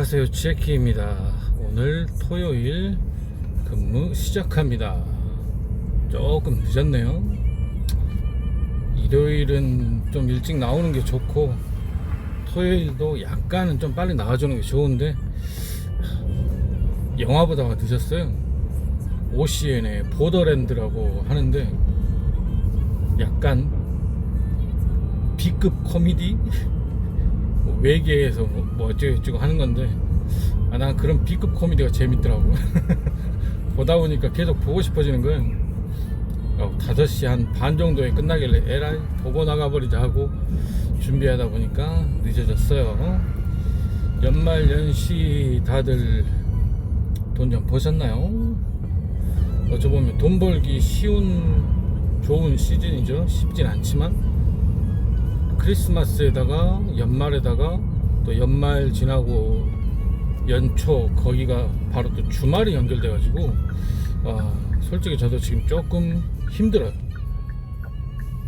안녕하세요, 제키입니다. 오늘 토요일 근무 시작합니다. 조금 늦었네요. 일요일은 좀 일찍 나오는 게 좋고 토요일도 약간은 좀 빨리 나와주는 게 좋은데 영화보다가 늦었어요. OCN의 보더랜드라고 하는데 약간 B급 코미디? 외계에서 뭐 어쩌고저쩌고 하는 건데 난 그런 B급 코미디가 재밌더라고. 보다 보니까 계속 보고 싶어지는 거예요. 5시 한 반 정도에 끝나길래 에라이 보고 나가버리자 하고 준비하다 보니까 늦어졌어요. 연말 연시 다들 돈 좀 버셨나요? 어쩌보면 돈 벌기 쉬운 좋은 시즌이죠. 쉽진 않지만 크리스마스에다가 연말에다가 또 연말 지나고 연초 거기가 바로 또 주말이 연결돼 가지고 솔직히 저도 지금 조금 힘들어요.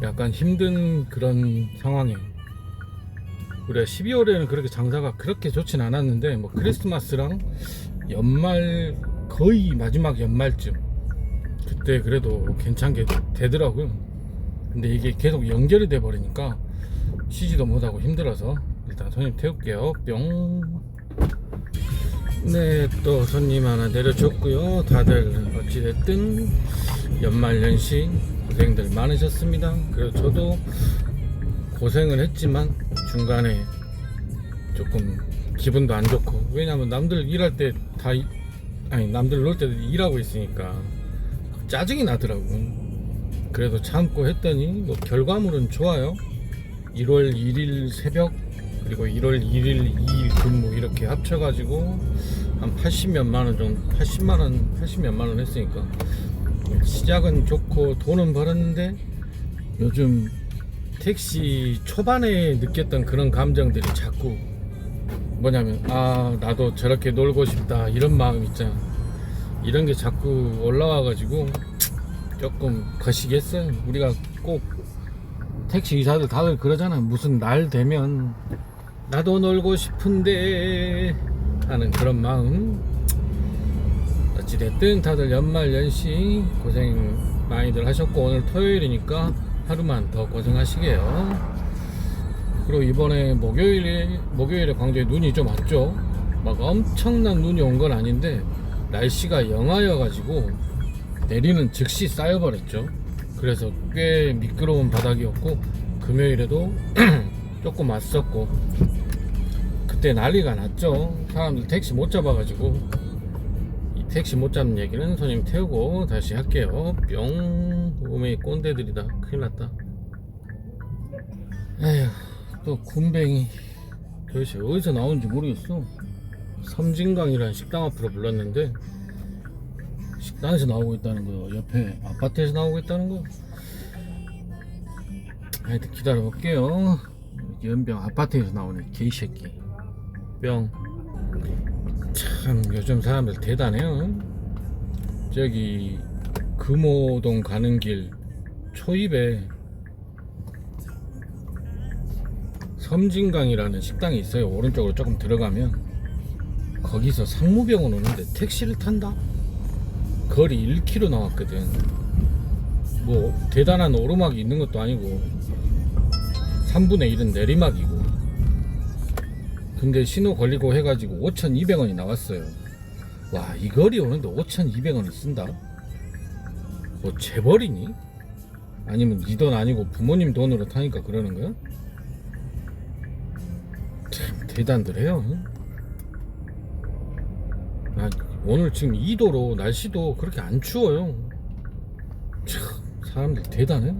약간 힘든 그런 상황이에요. 우리가 12월에는 그렇게 장사가 그렇게 좋진 않았는데 뭐 크리스마스랑 연말 거의 마지막 연말쯤 그때 그래도 괜찮게 되더라고요. 근데 이게 계속 연결이 돼 버리니까 쉬지도 못하고 힘들어서 일단 손님 태울게요. 뿅. 네, 또 손님 하나 내려줬고요. 다들 어찌됐든 연말연시 고생들 많으셨습니다. 그래서 저도 고생을 했지만 중간에 조금 기분도 안 좋고, 왜냐면 남들 일할 때 남들 놀 때도 일하고 있으니까 짜증이 나더라고. 그래도 참고 했더니 뭐 결과물은 좋아요. 1월 1일 새벽 그리고 1월 1일 2일 근무 이렇게 합쳐가지고 한 80몇만원 정도 80몇만원 했으니까 시작은 좋고 돈은 벌었는데 요즘 택시 초반에 느꼈던 그런 감정들이 자꾸 뭐냐면 나도 저렇게 놀고 싶다 이런 마음 있잖아. 이런 게 자꾸 올라와가지고 조금 거시기했어요. 우리가 꼭 택시 기사들 다들 그러잖아. 무슨 날 되면 나도 놀고 싶은데 하는 그런 마음. 어찌됐든 다들 연말연시 고생 많이들 하셨고 오늘 토요일이니까 하루만 더 고생하시게요. 그리고 이번에 목요일에 광주에 눈이 좀 왔죠. 막 엄청난 눈이 온 건 아닌데 날씨가 영하여가지고 내리는 즉시 쌓여버렸죠. 그래서 꽤 미끄러운 바닥이었고 금요일에도 조금 왔었고 그때 난리가 났죠. 사람들 택시 못 잡아가지고. 이 택시 못 잡는 얘기는 손님 태우고 다시 할게요. 뿅. 오메 꼰대들이다. 큰일났다. 에휴, 또 군뱅이 도대체 어디서 나오는지 모르겠어. 섬진강이라는 식당 앞으로 불렀는데 식당에서 나오고 있다는 거요. 옆에 아파트에서 나오고 있다는 거. 하여튼 기다려 볼게요. 연병 아파트에서 나오네. 개새끼 뿅. 참 요즘 사람들 대단해요. 저기 금호동 가는 길 초입에 섬진강이라는 식당이 있어요. 오른쪽으로 조금 들어가면 거기서 상무병원 오는데 택시를 탄다? 거리 1km 나왔거든. 뭐 대단한 오르막이 있는 것도 아니고 3분의 1은 내리막이고. 근데 신호 걸리고 해가지고 5,200원이 나왔어요. 와, 이 거리 오는데 5,200원을 쓴다? 뭐 재벌이니? 아니면 네 돈 아니고 부모님 돈으로 타니까 그러는 거야? 참 대단들 해요. 오늘 지금 2도로 날씨도 그렇게 안 추워요. 참 사람들 대단해.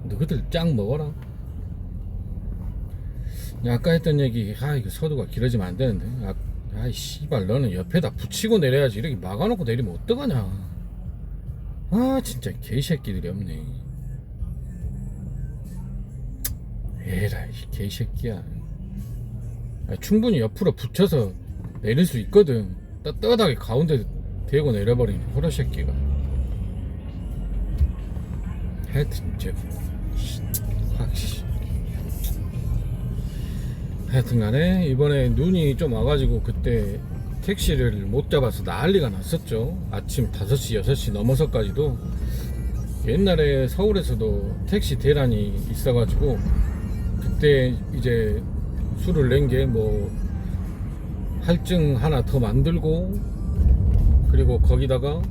너희들 짱 먹어라. 아까 했던 얘기 이거 서두가 길어지면 안 되는데 씨발 너는 옆에다 붙이고 내려야지. 이렇게 막아놓고 내리면 어떡하냐. 진짜 개새끼들이 없네. 에라이 개새끼야. 충분히 옆으로 붙여서 내릴 수 있거든. 떳떳하게 가운데 대고 내려버리는 호러새끼가. 하여튼 이제 하여튼간에 이번에 눈이 좀 와가지고 그때 택시를 못 잡아서 난리가 났었죠. 아침 5시 6시 넘어서까지도. 옛날에 서울에서도 택시 대란이 있어가지고 그때 이제 술을 낸 게 뭐 할증 하나 더 만들고, 그리고 거기다가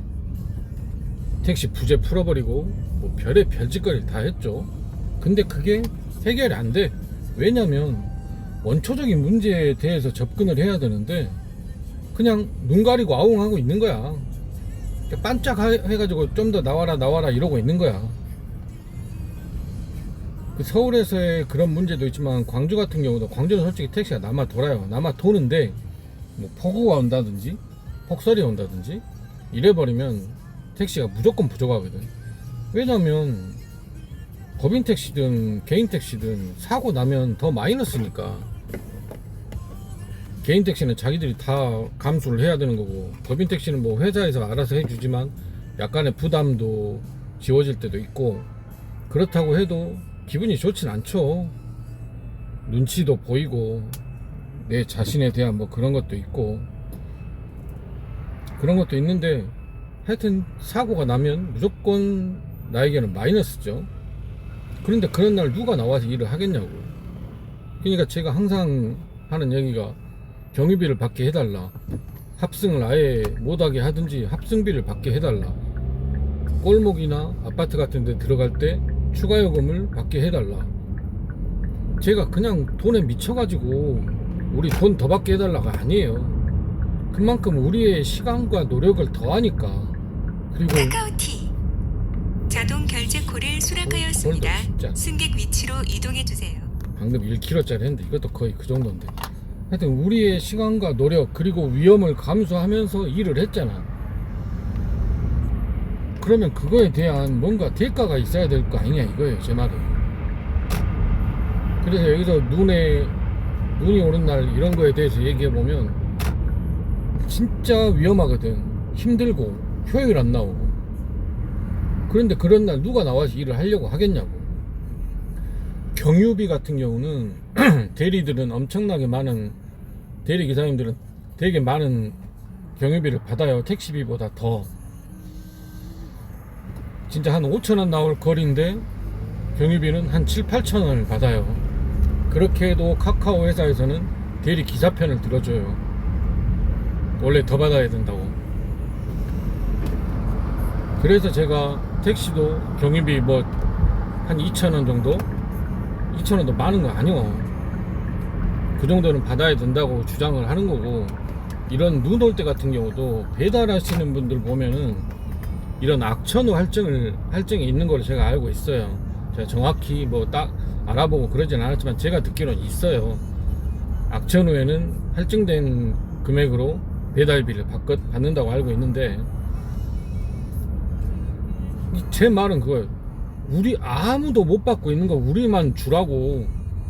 택시 부재 풀어버리고 뭐 별의 별짓거리를 다 했죠. 근데 그게 해결이 안 돼. 왜냐면 원초적인 문제에 대해서 접근을 해야 되는데 그냥 눈 가리고 아웅하고 있는 거야. 반짝 해가지고 좀 더 나와라 이러고 있는 거야. 그 서울에서의 그런 문제도 있지만 광주 같은 경우도, 광주는 솔직히 택시가 남아 돌아요. 남아 도는데 뭐 폭우가 온다든지 폭설이 온다든지 이래버리면 택시가 무조건 부족하거든. 왜냐면 법인 택시든 개인 택시든 사고 나면 더 마이너스니까. 개인 택시는 자기들이 다 감수를 해야 되는 거고, 법인 택시는 뭐 회사에서 알아서 해주지만 약간의 부담도 지워질 때도 있고, 그렇다고 해도 기분이 좋진 않죠. 눈치도 보이고 내 자신에 대한 뭐 그런 것도 있고 그런 것도 있는데, 하여튼 사고가 나면 무조건 나에게는 마이너스죠. 그런데 그런 날 누가 나와서 일을 하겠냐고. 그러니까 제가 항상 하는 얘기가 경유비를 받게 해달라, 합승을 아예 못하게 하든지 합승비를 받게 해달라, 골목이나 아파트 같은 데 들어갈 때 추가 요금을 받게 해달라. 제가 그냥 돈에 미쳐가지고 우리 돈 더 받게 해달라가 아니에요. 그만큼 우리의 시간과 노력을 더하니까. 그리고 카카오티 자동 결제코를 수락하였습니다. 승객 위치로 이동해주세요. 방금 1kg짜리 했는데 이것도 거의 그 정도인데, 하여튼 우리의 시간과 노력 그리고 위험을 감수하면서 일을 했잖아. 그러면 그거에 대한 뭔가 대가가 있어야 될 거 아니냐 이거예요, 제 말은. 그래서 여기서 눈이 오는 날 이런 거에 대해서 얘기해보면 진짜 위험하거든. 힘들고 효율 안 나오고. 그런데 그런 날 누가 나와서 일을 하려고 하겠냐고. 경유비 같은 경우는 대리들은 엄청나게 많은, 대리기사님들은 되게 많은 경유비를 받아요. 택시비보다 더. 진짜 한 5,000원 나올 거리인데 경유비는 한 7, 8,000원을 받아요. 그렇게 해도 카카오 회사에서는 대리 기사편을 들어줘요. 원래 더 받아야 된다고. 그래서 제가 택시도 경유비 뭐 한 2,000원 정도, 2,000원도 많은 거 아니요. 그 정도는 받아야 된다고 주장을 하는 거고, 이런 눈 올 때 같은 경우도 배달하시는 분들 보면은 이런 악천후 할증이 있는 걸 제가 알고 있어요. 제가 정확히 뭐 딱 알아보고 그러진 않았지만 제가 듣기로는 있어요. 악천후에는 할증된 금액으로 배달비를 받는다고 알고 있는데, 제 말은 그거예요. 우리 아무도 못 받고 있는 거 우리만 주라고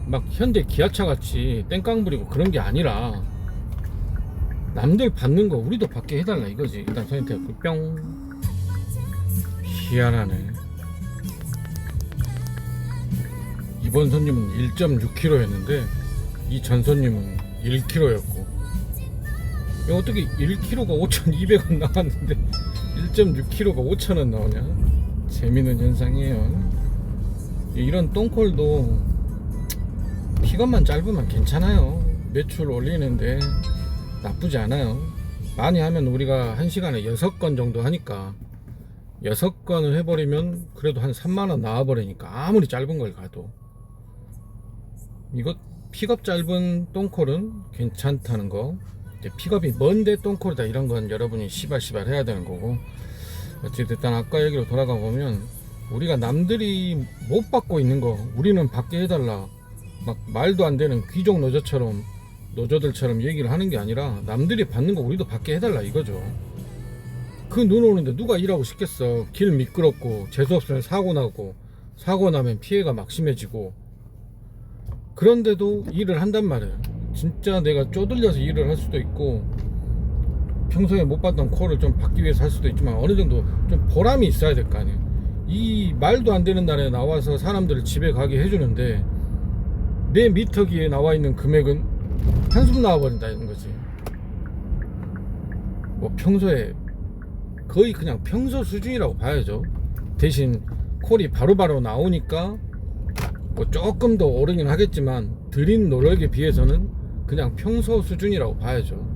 막 현대 기아차 같이 땡깡 부리고 그런 게 아니라 남들 받는 거 우리도 받게 해달라 이거지. 일단 선생님한테 뿅. 희한하네. 이번 손님은 1.6kg였는데 이 전 손님은 1kg였고, 어떻게 1kg가 5,200원 나왔는데 1.6kg가 5,000원 나오냐. 재미있는 현상이에요. 이런 똥콜도 피감만 짧으면 괜찮아요. 매출 올리는데 나쁘지 않아요. 많이 하면 우리가 1시간에 6건 정도 하니까 6건을 해버리면 그래도 한 3만원 나와버리니까, 아무리 짧은 걸 가도. 이거 픽업 짧은 똥콜은 괜찮다는 거. 이제 픽업이 먼데 똥콜이다 이런 건 여러분이 시발시발 해야 되는 거고. 어쨌든 아까 얘기로 돌아가 보면 우리가 남들이 못 받고 있는 거 우리는 받게 해달라, 막 말도 안 되는 귀족 노조들처럼 얘기를 하는 게 아니라 남들이 받는 거 우리도 받게 해달라 이거죠. 그 눈 오는데 누가 일하고 싶겠어. 길 미끄럽고 재수없으면 사고 나고, 사고 나면 피해가 막 심해지고, 그런데도 일을 한단 말이에요. 진짜 내가 쪼들려서 일을 할 수도 있고 평소에 못 받던 콜을 좀 받기 위해서 할 수도 있지만 어느 정도 좀 보람이 있어야 될 거 아니에요. 이 말도 안 되는 날에 나와서 사람들을 집에 가게 해주는데 내 미터기에 나와 있는 금액은 한숨 나와버린다는 거지. 뭐 평소에 거의 그냥 평소 수준이라고 봐야죠. 대신 콜이 바로바로 나오니까 뭐 조금 더 오르긴 하겠지만 들인 노력에 비해서는 그냥 평소 수준이라고 봐야죠.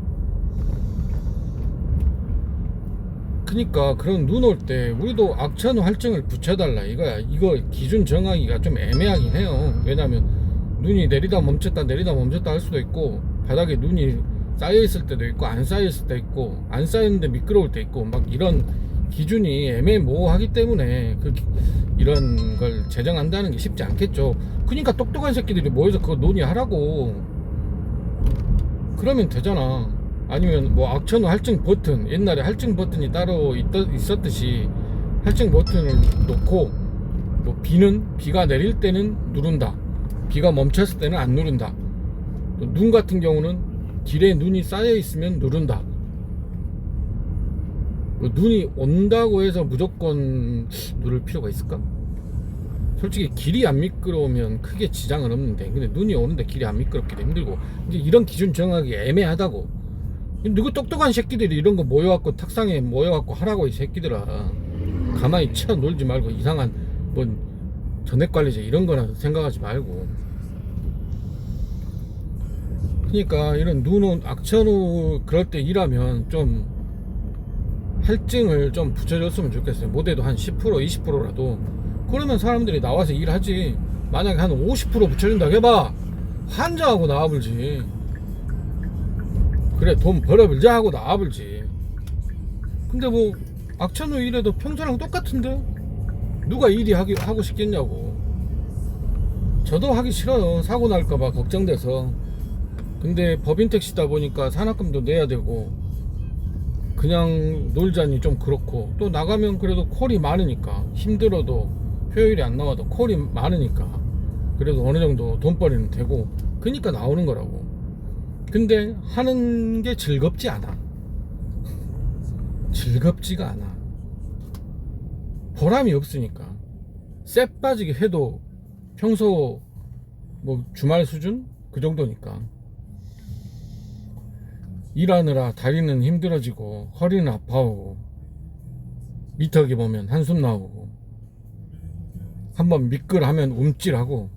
그러니까 그런 눈 올 때 우리도 악천후 할증을 붙여달라 이거야. 이거 기준 정하기가 좀 애매하긴 해요. 왜냐면 눈이 내리다 멈췄다 할 수도 있고, 바닥에 눈이 쌓여 있을 때도 있고, 안 쌓여 있을 때 있고, 안 쌓였는데 미끄러울 때 있고, 막 이런 기준이 애매모호하기 때문에 이런 걸 제정한다는 게 쉽지 않겠죠. 그러니까 똑똑한 새끼들이 모여서 그거 논의하라고. 그러면 되잖아. 아니면 뭐 악천후 할증 버튼, 옛날에 할증 버튼이 따로 있었듯이 할증 버튼을 놓고, 뭐 비가 내릴 때는 누른다, 비가 멈췄을 때는 안 누른다, 또 눈 같은 경우는 길에 눈이 쌓여 있으면 누른다. 뭐 눈이 온다고 해서 무조건 누를 필요가 있을까? 솔직히 길이 안 미끄러우면 크게 지장은 없는데, 근데 눈이 오는데 길이 안 미끄럽기도 힘들고, 이제 이런 기준 정하기 애매하다고. 누구 똑똑한 새끼들이 이런 거 모여갖고 탁상에 모여갖고 하라고, 이 새끼들아. 가만히 쳐 놀지 말고 이상한 뭐 전액관리제 이런 거나 생각하지 말고. 그러니까 이런 악천후 그럴 때 일하면 좀 할증을 좀 붙여줬으면 좋겠어요. 못해도 한 10% 20%라도. 그러면 사람들이 나와서 일하지. 만약에 한 50% 붙여준다고 해봐, 환장하고 나와불지. 그래 돈 벌어불자 하고 나와불지. 근데 뭐 악천후 일해도 평소랑 똑같은데 누가 일이 하고 싶겠냐고. 저도 하기 싫어요. 사고 날까봐 걱정돼서. 근데 법인 택시다 보니까 산악금도 내야 되고, 그냥 놀자니 좀 그렇고, 또 나가면 그래도 콜이 많으니까, 힘들어도 효율이 안 나와도 콜이 많으니까 그래도 어느 정도 돈벌이는 되고, 그러니까 나오는 거라고. 근데 하는 게 즐겁지 않아. 즐겁지가 않아. 보람이 없으니까. 쎄 빠지게 해도 평소 뭐 주말 수준? 그 정도니까. 일하느라 다리는 힘들어지고 허리는 아파오고 미터기 보면 한숨 나오고 한번 미끌하면 움찔하고.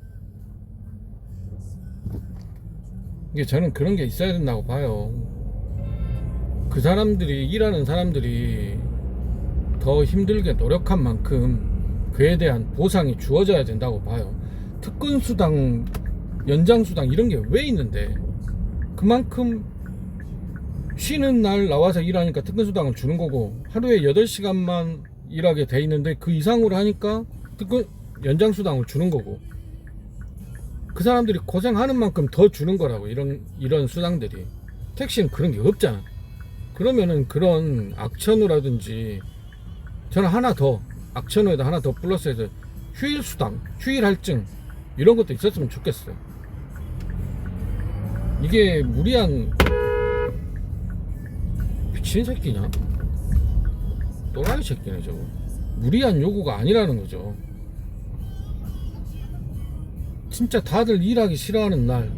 이게 저는 그런 게 있어야 된다고 봐요. 그 사람들이, 일하는 사람들이 더 힘들게 노력한 만큼 그에 대한 보상이 주어져야 된다고 봐요. 특근수당, 연장수당 이런 게 왜 있는데, 그만큼 쉬는 날 나와서 일하니까 특근수당을 주는 거고, 하루에 8시간만 일하게 돼 있는데 그 이상으로 하니까 연장수당을 주는 거고, 그 사람들이 고생하는 만큼 더 주는 거라고. 이런 수당들이. 택시는 그런 게 없잖아. 그러면은 그런 악천후라든지, 저는 하나 더, 악천후에다 하나 더 플러스해서 휴일수당, 휴일할증 이런 것도 있었으면 좋겠어요. 이게 무리한, 미친 새끼냐? 또라이 새끼네 저거. 무리한 요구가 아니라는 거죠. 진짜 다들 일하기 싫어하는 날,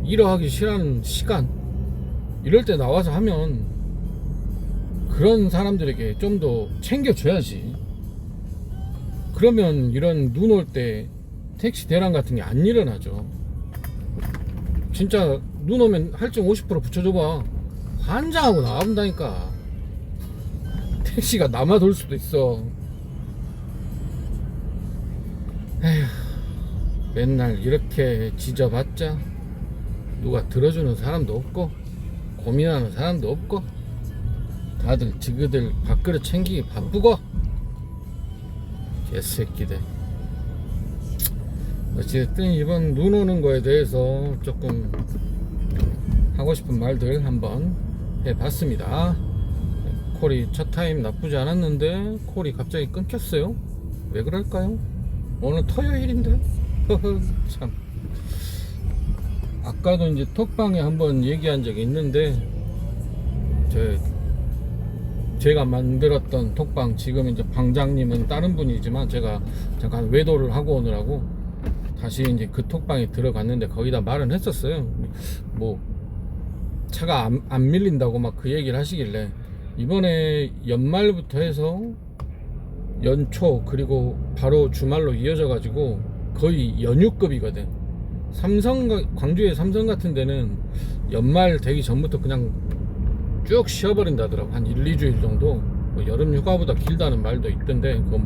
일하기 싫어하는 시간, 이럴 때 나와서 하면 그런 사람들에게 좀 더 챙겨줘야지. 그러면 이런 눈 올 때 택시 대란 같은 게 안 일어나죠. 진짜 눈 오면 할증 50% 붙여줘봐, 환장하고 나온다니까. 택시가 남아 돌 수도 있어. 에휴, 맨날 이렇게 지져봤자 누가 들어주는 사람도 없고 고민하는 사람도 없고, 다들 지그들 밥그릇 챙기기 바쁘고. 개새끼들. 어쨌든 이번 눈 오는 거에 대해서 조금 하고 싶은 말들 한번 해봤습니다. 콜이 첫 타임 나쁘지 않았는데 콜이 갑자기 끊겼어요. 왜 그럴까요? 오늘 토요일인데. 참. 아까도 이제 톡방에 한번 얘기한 적이 있는데, 제가 만들었던 톡방, 지금 이제 방장님은 다른 분이지만 제가 잠깐 외도를 하고 오느라고 다시 이제 그 톡방에 들어갔는데 거기다 말은 했었어요. 뭐 차가 안 밀린다고 막 그 얘기를 하시길래 이번에 연말부터 해서 연초 그리고 바로 주말로 이어져 가지고 거의 연휴급이거든. 광주의 삼성 같은 데는 연말 되기 전부터 그냥 쭉 쉬어버린다더라고. 한 1, 2주일 정도. 뭐 여름 휴가보다 길다는 말도 있던데 그거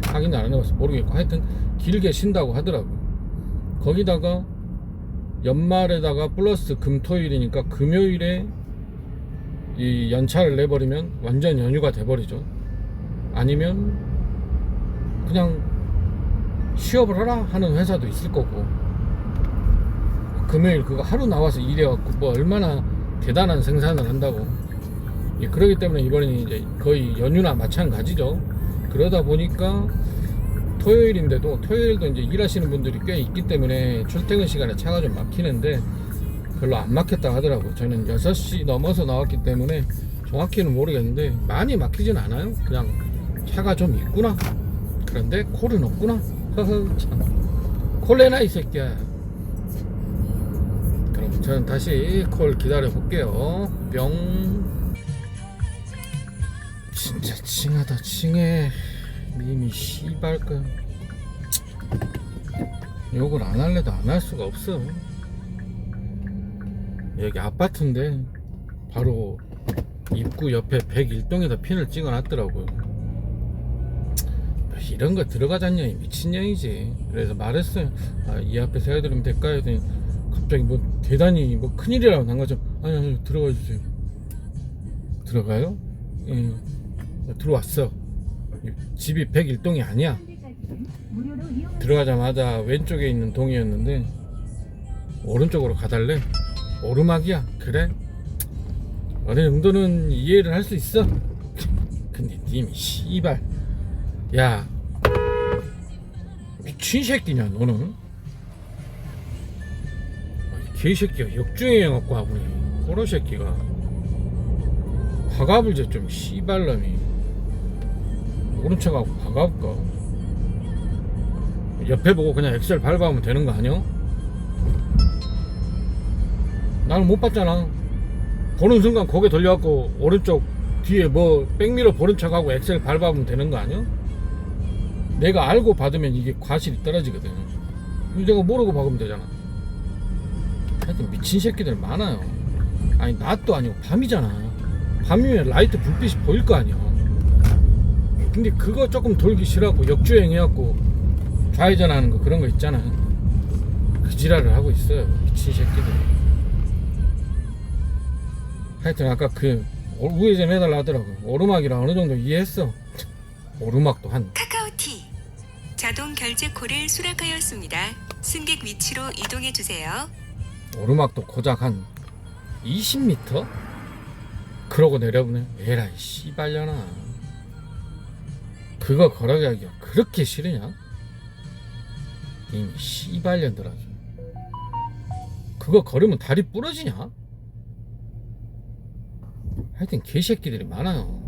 확인 안 해봐서 모르겠고 하여튼 길게 쉰다고 하더라고. 거기다가 연말에다가 플러스 금토일이니까 금요일에 이 연차를 내버리면 완전 연휴가 돼버리죠. 아니면 그냥 쉬어버려라 하는 회사도 있을 거고, 금요일 그거 하루 나와서 일해갖고 뭐 얼마나 대단한 생산을 한다고. 예, 그러기 때문에 이번에는 이제 거의 연휴나 마찬가지죠. 그러다 보니까 토요일인데도 토요일도 이제 일하시는 분들이 꽤 있기 때문에 출퇴근 시간에 차가 좀 막히는데 별로 안 막혔다 하더라고요. 저는 6시 넘어서 나왔기 때문에 정확히는 모르겠는데 많이 막히진 않아요. 그냥 차가 좀 있구나. 그런데 콜은 없구나. 허허 참. 콜 내놔 이 새끼야. 그럼 저는 다시 콜 기다려 볼게요. 뿅. 진짜 칭하다 칭해. 님이 씨발까. 욕을 안 할래도 안 할 수가 없어. 여기 아파트인데 바로 입구 옆에 101동에다 핀을 찍어 놨더라고요. 이런 거 들어가자냐 이 미친년이지. 그래서 말했어요. 아, 이 앞에 세워드리면 될까요? 했더니 갑자기 뭐 대단히 뭐 큰일이라고 난 거죠. 아니 들어가 주세요. 들어가요? 예. 들어왔어. 집이 101동이 아니야. 들어가자마자 왼쪽에 있는 동이었는데 오른쪽으로 가달래. 오르막이야. 그래? 어느 정도는 이해를 할 수 있어. 근데 님이 씨발, 야 미친 새끼냐 너는? 개새끼가 역주행해갖고 하보니 호러 새끼가 박아불제 좀 씨발놈이. 오른쪽 하고 박아볼까? 옆에 보고 그냥 엑셀 밟아오면 되는 거 아니야? 나는 못 봤잖아. 보는 순간 고개 돌려갖고 오른쪽 뒤에 뭐 백미러 보는 척하고 엑셀 밟아보면 되는 거 아니야? 내가 알고 받으면 이게 과실이 떨어지거든. 내가 모르고 박으면 되잖아. 하여튼 미친 새끼들 많아요. 아니 낮도 아니고 밤이잖아. 밤이면 라이트 불빛이 보일 거 아니야. 근데 그거 조금 돌기 싫어갖고 역주행 해갖고 좌회전하는 거 그런 거 있잖아. 그 지랄을 하고 있어요 미친 새끼들. 하여튼 아까 그 우회전 해달라 하더라고. 오르막이라 어느 정도 이해했어. 오르막도 한 카카오티 자동 결제 콜을 수락하였습니다. 승객 위치로 이동해 주세요. 오르막도 고작 한 20m? 그러고 내려보네. 에라이 씨발려나. 그거 걸어가기가 그렇게 싫으냐? 이미 씨발년들아. 그거 걸으면 다리 부러지냐? 하여튼 개새끼들이 많아요.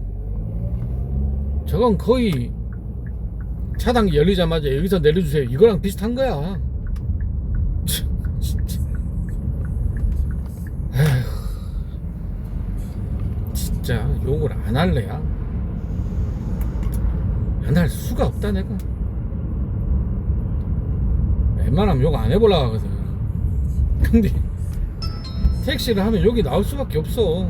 저건 거의 차단기 열리자마자 여기서 내려주세요 이거랑 비슷한 거야. 진짜. 에휴, 진짜 욕을 안 할래야? 안 할 수가 없다 내가. 웬만하면 욕 안 해보려고 하거든. 근데 택시를 하면 욕이 나올 수밖에 없어.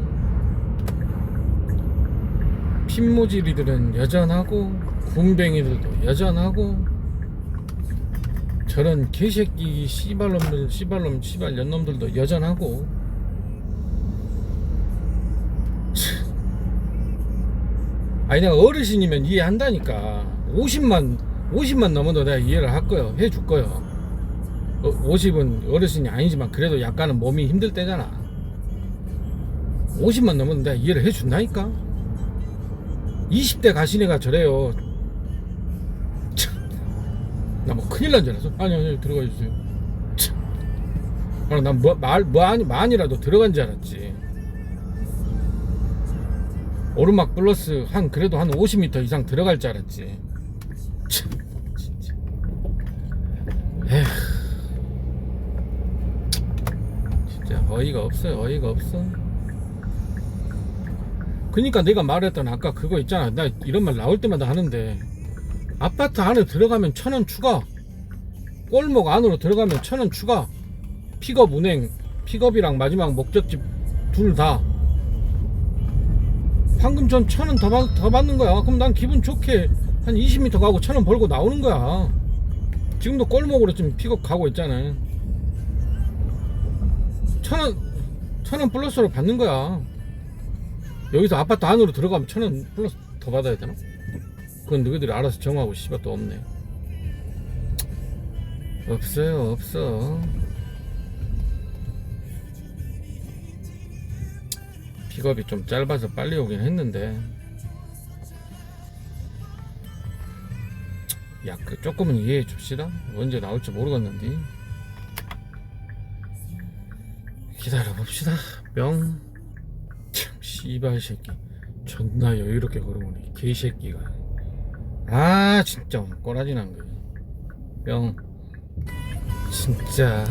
핀모지리들은 여전하고 군뱅이들도 여전하고 저런 개새끼 씨발놈들 씨발년놈들도 여전하고. 아니 내가 어르신이면 이해한다니까. 50만 넘어도 내가 이해를 할 거야. 해줄 거야. 50은 어르신이 아니지만 그래도 약간은 몸이 힘들 때잖아. 50만 넘어도 내가 이해를 해준다니까. 20대 가신 애가 저래요. 나 뭐 큰일 난 줄 알았어. 아니 들어가 주세요. 난 많이라도 들어간 줄 알았지. 오르막 플러스 그래도 한 50m 이상 들어갈 줄 알았지. 진짜. 에휴, 진짜 어이가 없어요. 어이가 없어. 그니까 내가 말했던 아까 그거 있잖아. 나 이런 말 나올 때마다 하는데, 아파트 안에 들어가면 1,000원 추가, 골목 안으로 들어가면 1,000원 추가, 픽업 운행, 픽업이랑 마지막 목적지 둘 다. 방금 전 1,000원 더 받는 거야. 그럼 난 기분 좋게 한 20m 가고 1,000원 벌고 나오는 거야. 지금도 골목으로 지금 픽업 가고 있잖아. 1,000원 플러스로 받는 거야. 여기서 아파트 안으로 들어가면 1,000원 플러스 더 받아야 되나? 그건 너희들이 알아서 정하고 씨발 또 없네. 없어요. 없어. 픽업이 좀 짧아서 빨리 오긴 했는데, 야, 그 조금은 이해해 줍시다. 언제 나올지 모르겠는데 기다려 봅시다. 뿅. 참 씨발 새끼 존나 여유롭게 걸어오네 개새끼가. 아 진짜 꼬라지 난 거야. 뿅. 진짜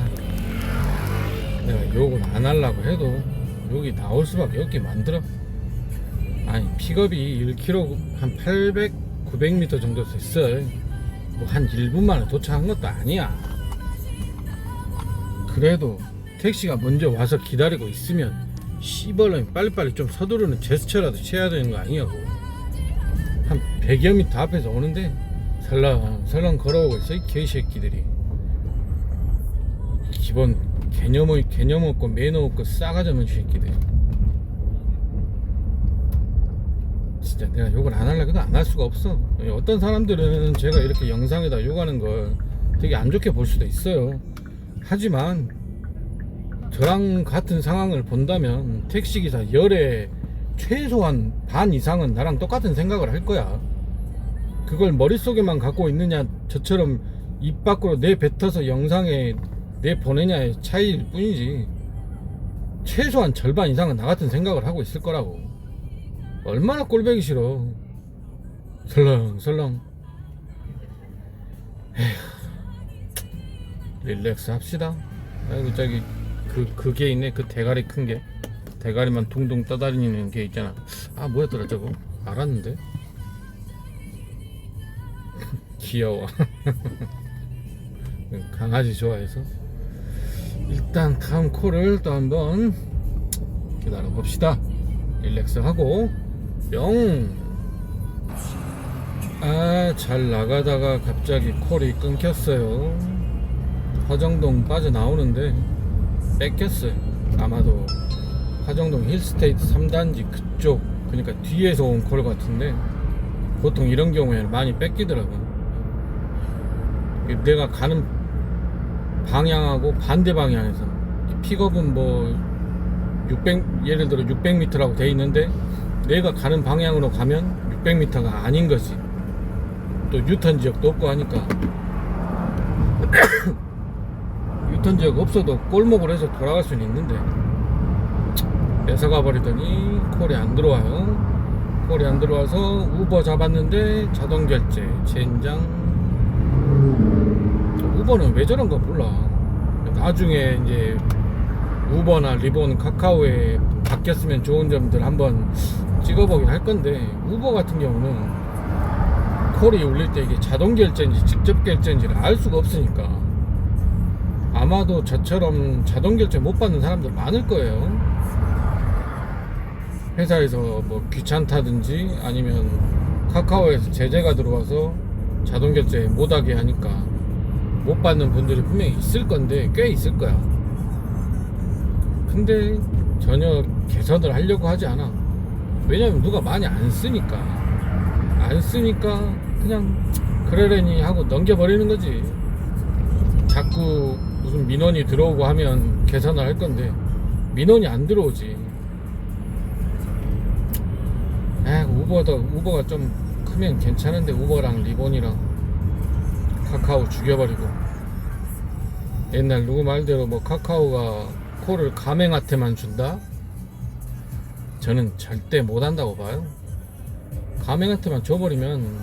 내가 욕을 안 하려고 해도 여기 나올 수밖에 없게 만들어. 아니 픽업이 1km 한 800, 900m 정도 됐어. 뭐 한 1분 만에 도착한 것도 아니야. 그래도 택시가 먼저 와서 기다리고 있으면 씨발놈이 빨리빨리 좀 서두르는 제스처라도 취해야 되는 거 아니냐고. 한 100여 미터 앞에서 오는데 설렁설렁 걸어오고 있어 이 개새끼들이. 기본 개념 없고 매너 없고 싸가지 없는 새끼들. 진짜 내가 욕을 안 하려고 해도 안 할 수가 없어. 어떤 사람들은 제가 이렇게 영상에다 욕하는 걸 되게 안 좋게 볼 수도 있어요. 하지만 저랑 같은 상황을 본다면 택시기사 열에 최소한 반 이상은 나랑 똑같은 생각을 할 거야. 그걸 머릿속에만 갖고 있느냐, 저처럼 입 밖으로 내뱉어서 영상에 내보내냐의 차이일 뿐이지, 최소한 절반 이상은 나 같은 생각을 하고 있을 거라고. 얼마나 꼴보기 싫어. 설렁설렁. 에휴, 릴렉스 합시다. 아이고 저기 그게 있네. 그 대가리 큰 게, 대가리만 둥둥 떠다니는 게 있잖아. 아 뭐였더라 저거. 알았는데. 귀여워. 강아지 좋아해서. 일단 다음 콜을 또 한번 기다려 봅시다. 릴렉스 하고 뿅. 아, 잘 나가다가 갑자기 콜이 끊겼어요. 화정동 빠져나오는데 뺏겼어요. 아마도 화정동 힐스테이트 3단지 그쪽, 그러니까 뒤에서 온 콜 같은데, 보통 이런 경우에는 많이 뺏기더라고. 내가 가는 방향하고 반대 방향에서 픽업은 뭐 600, 예를 들어 600m라고 돼 있는데 내가 가는 방향으로 가면 600m가 아닌 거지. 또 유턴 지역도 없고 하니까 유턴 지역 없어도 골목을 해서 돌아갈 수는 있는데 뺏어가 버리더니 콜이 안 들어와요. 콜이 안 들어와서 우버 잡았는데 자동 결제 젠장. 우버는 왜 저런 거 몰라. 나중에 이제 우버나 리본, 카카오에 바뀌었으면 좋은 점들 한번 찍어보긴 할 건데, 우버 같은 경우는 콜이 울릴 때 이게 자동 결제인지 직접 결제인지를 알 수가 없으니까 아마도 저처럼 자동 결제 못 받는 사람들 많을 거예요. 회사에서 뭐 귀찮다든지 아니면 카카오에서 제재가 들어와서 자동 결제 못하게 하니까 못 받는 분들이 분명히 있을 건데, 꽤 있을 거야. 근데 전혀 개선을 하려고 하지 않아. 왜냐면 누가 많이 안 쓰니까 그냥 그러려니 하고 넘겨버리는 거지. 자꾸 무슨 민원이 들어오고 하면 개선을 할 건데 민원이 안 들어오지. 우버가 좀 크면 괜찮은데, 우버랑 리본이랑 카카오 죽여버리고. 옛날 누구 말대로 뭐 카카오가 콜을 가맹한테만 준다? 저는 절대 못한다고 봐요. 가맹한테만 줘버리면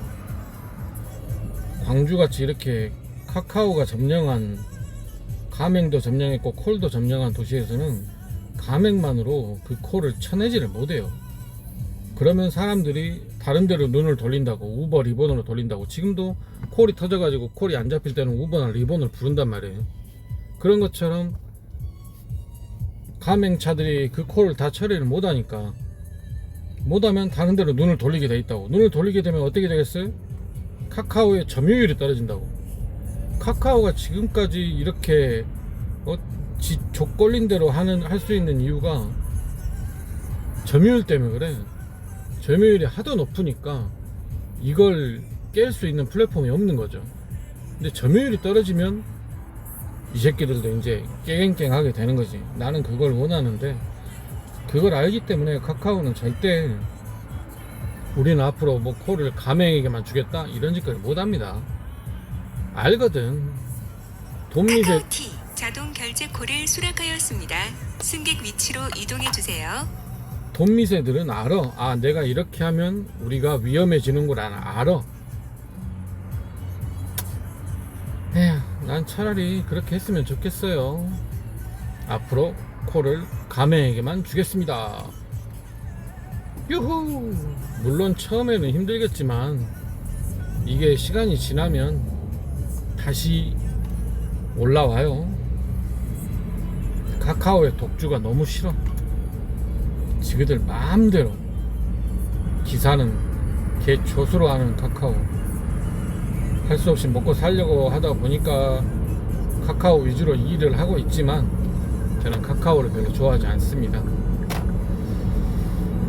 광주같이 이렇게 카카오가 점령한, 가맹도 점령했고 콜도 점령한 도시에서는 가맹만으로 그 콜을 쳐내지를 못해요. 그러면 사람들이 다른 데로 눈을 돌린다고, 우버 리본으로 돌린다고. 지금도 콜이 터져가지고 콜이 안 잡힐 때는 우버나 리본을 부른단 말이에요. 그런 것처럼 가맹차들이 그 콜을 다 처리를 못하니까, 못하면 다른 데로 눈을 돌리게 돼 있다고. 눈을 돌리게 되면 어떻게 되겠어요? 카카오의 점유율이 떨어진다고. 카카오가 지금까지 이렇게 지 족걸린 대로 할 수 있는 이유가 점유율 때문에 그래. 점유율이 하도 높으니까 이걸 깰 수 있는 플랫폼이 없는 거죠. 근데 점유율이 떨어지면 이 새끼들도 이제 깨갱깽하게 되는 거지. 나는 그걸 원하는데, 그걸 알기 때문에 카카오는 절대 우리는 앞으로 뭐 콜을 가맹에게만 주겠다 이런 짓까지 못합니다. 알거든. 돈미세 카카오티 자동 결제 콜을 수락하였습니다. 승객 위치로 이동해 주세요. 돈미세들은 알아. 아, 내가 이렇게 하면 우리가 위험해지는 걸 알아. 에휴, 난 차라리 그렇게 했으면 좋겠어요. 앞으로 콜을 가맹에게만 주겠습니다. 유후. 물론 처음에는 힘들겠지만 이게 시간이 지나면 다시 올라와요. 카카오의 독주가 너무 싫어. 지그들 마음대로 기사는 개 조수로 하는 카카오. 할 수 없이 먹고 살려고 하다 보니까 카카오 위주로 일을 하고 있지만 저는 카카오를 별로 좋아하지 않습니다.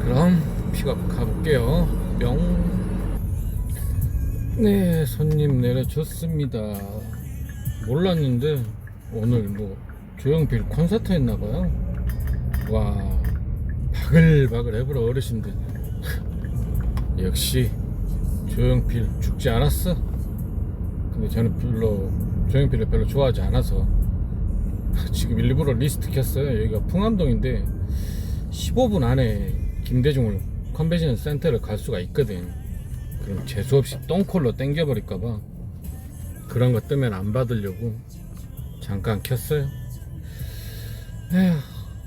그럼 픽업 가볼게요. 뿅. 네, 손님 내려줬습니다. 몰랐는데 오늘 뭐 조용필 콘서트 했나봐요. 와, 바글바글 해보라 어르신들. 역시 조용필 죽지 않았어. 근데 저는 별로 조용필을 별로 좋아하지 않아서 지금 일부러 리스트 켰어요. 여기가 풍암동인데 15분 안에 김대중을 컨벤션 센터를 갈 수가 있거든. 그럼 재수없이 똥콜로 땡겨버릴까봐 그런 거 뜨면 안 받으려고 잠깐 켰어요. 에휴,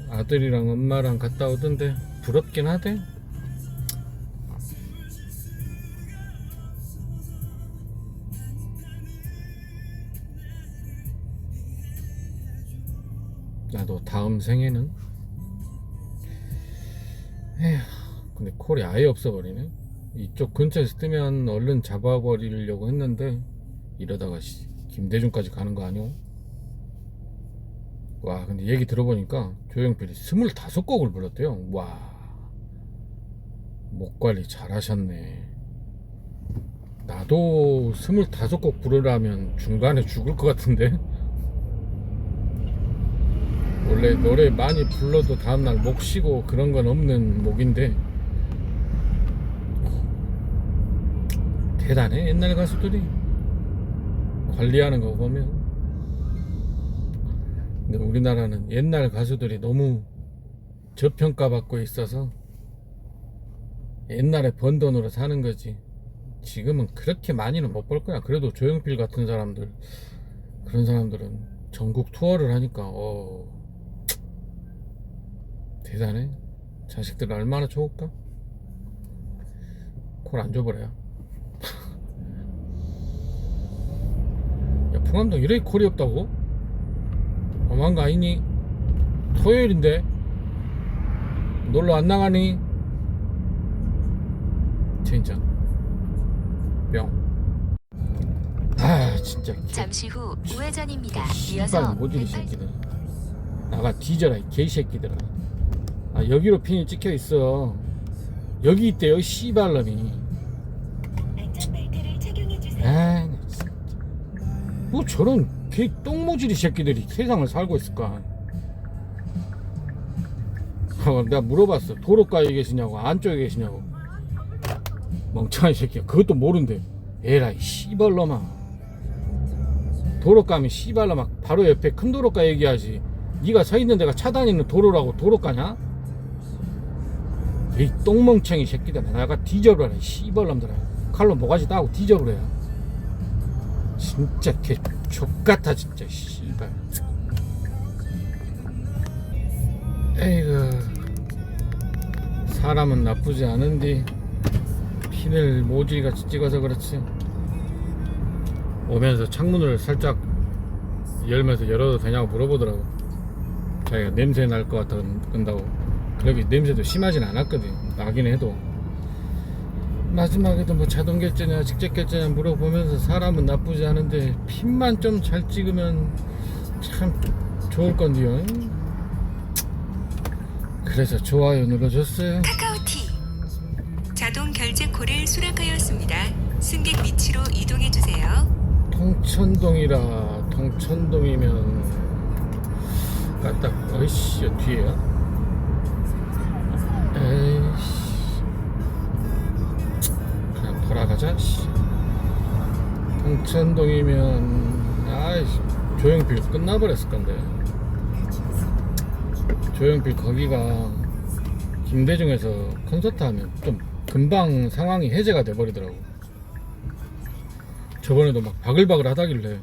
아들이랑 엄마랑 갔다 오던데 부럽긴 하대. 나도 다음 생에는. 에휴, 근데 콜이 아예 없어버리네. 이쪽 근처에서 뜨면 얼른 잡아버리려고 했는데 이러다가 김대중까지 가는 거 아니오? 와, 근데 얘기 들어보니까 조용필이 25곡을 불렀대요. 와, 목관리 잘하셨네. 나도 25곡 부르라면 중간에 죽을 것 같은데. 원래 노래 많이 불러도 다음날 목 쉬고 그런 건 없는 목인데 대단해. 옛날 가수들이 관리하는 거 보면. 근데 우리나라는 옛날 가수들이 너무 저평가받고 있어서 옛날에 번 돈으로 사는 거지 지금은 그렇게 많이는 못 벌 거야. 그래도 조용필 같은 사람들, 그런 사람들은 전국 투어를 하니까 대단해. 자식들 얼마나 좋을까? 콜 안 줘버려요. 야, 풍암동 이렇게 콜이 없다고? 너무한 거 아니니? 토요일인데 놀러 안 나가니? 진짜 뿅. 아, 진짜 잠시 후 우회전입니다. 씨발 이어서 모질이 새끼들 나가 뒤져라 이 개새끼들아. 아, 여기로 핀이 찍혀있어. 여기 있대요 씨발놈이. 안전벨트를 착용해주세요. 아, 진짜 뭐 저런 개 똥모질이 새끼들이 세상을 살고 있을까. 내가 물어봤어. 도로가에 계시냐고 안쪽에 계시냐고. 멍청한 새끼야. 그것도 모른대. 에라이 씨발놈아. 도로가면 씨발놈아 바로 옆에 큰 도로가 얘기하지. 네가 서 있는 데가 차 다니는 도로라고 도로가냐? 이 똥멍청이 새끼들 나가 뒤져버려. 씨발놈들아. 칼로 모가지 따고 뒤져버려. 진짜 개 족같아 진짜 씨발. 에이구, 사람은 나쁘지 않은데 피를 모질같이 찍어서 그렇지. 오면서 창문을 살짝 열면서 열어도 되냐고 물어보더라고. 자기가 냄새 날 것 같다 그런다고. 그러게 냄새도 심하진 않았거든. 나긴 해도 마지막에도 뭐 자동 결제냐 직접 결제냐 물어보면서 사람은 나쁘지 않은데 핀만 좀 잘 찍으면 참 좋을 건데요. 그래서 좋아요 눌러줬어요. 카카오티 자동 결제 콜을 수락하였습니다. 승객 위치로 이동해 주세요. 통천동이라 통천동이면 까딱 어이씨 뒤에야. 에이씨 그냥 돌아가자. 씨. 통천동이면 아이씨 조용필 끝나버렸을 건데. 조용필 거기가 김대중에서 콘서트 하면 좀 금방 상황이 해제가 돼버리더라고. 저번에도 막 바글바글 하다길래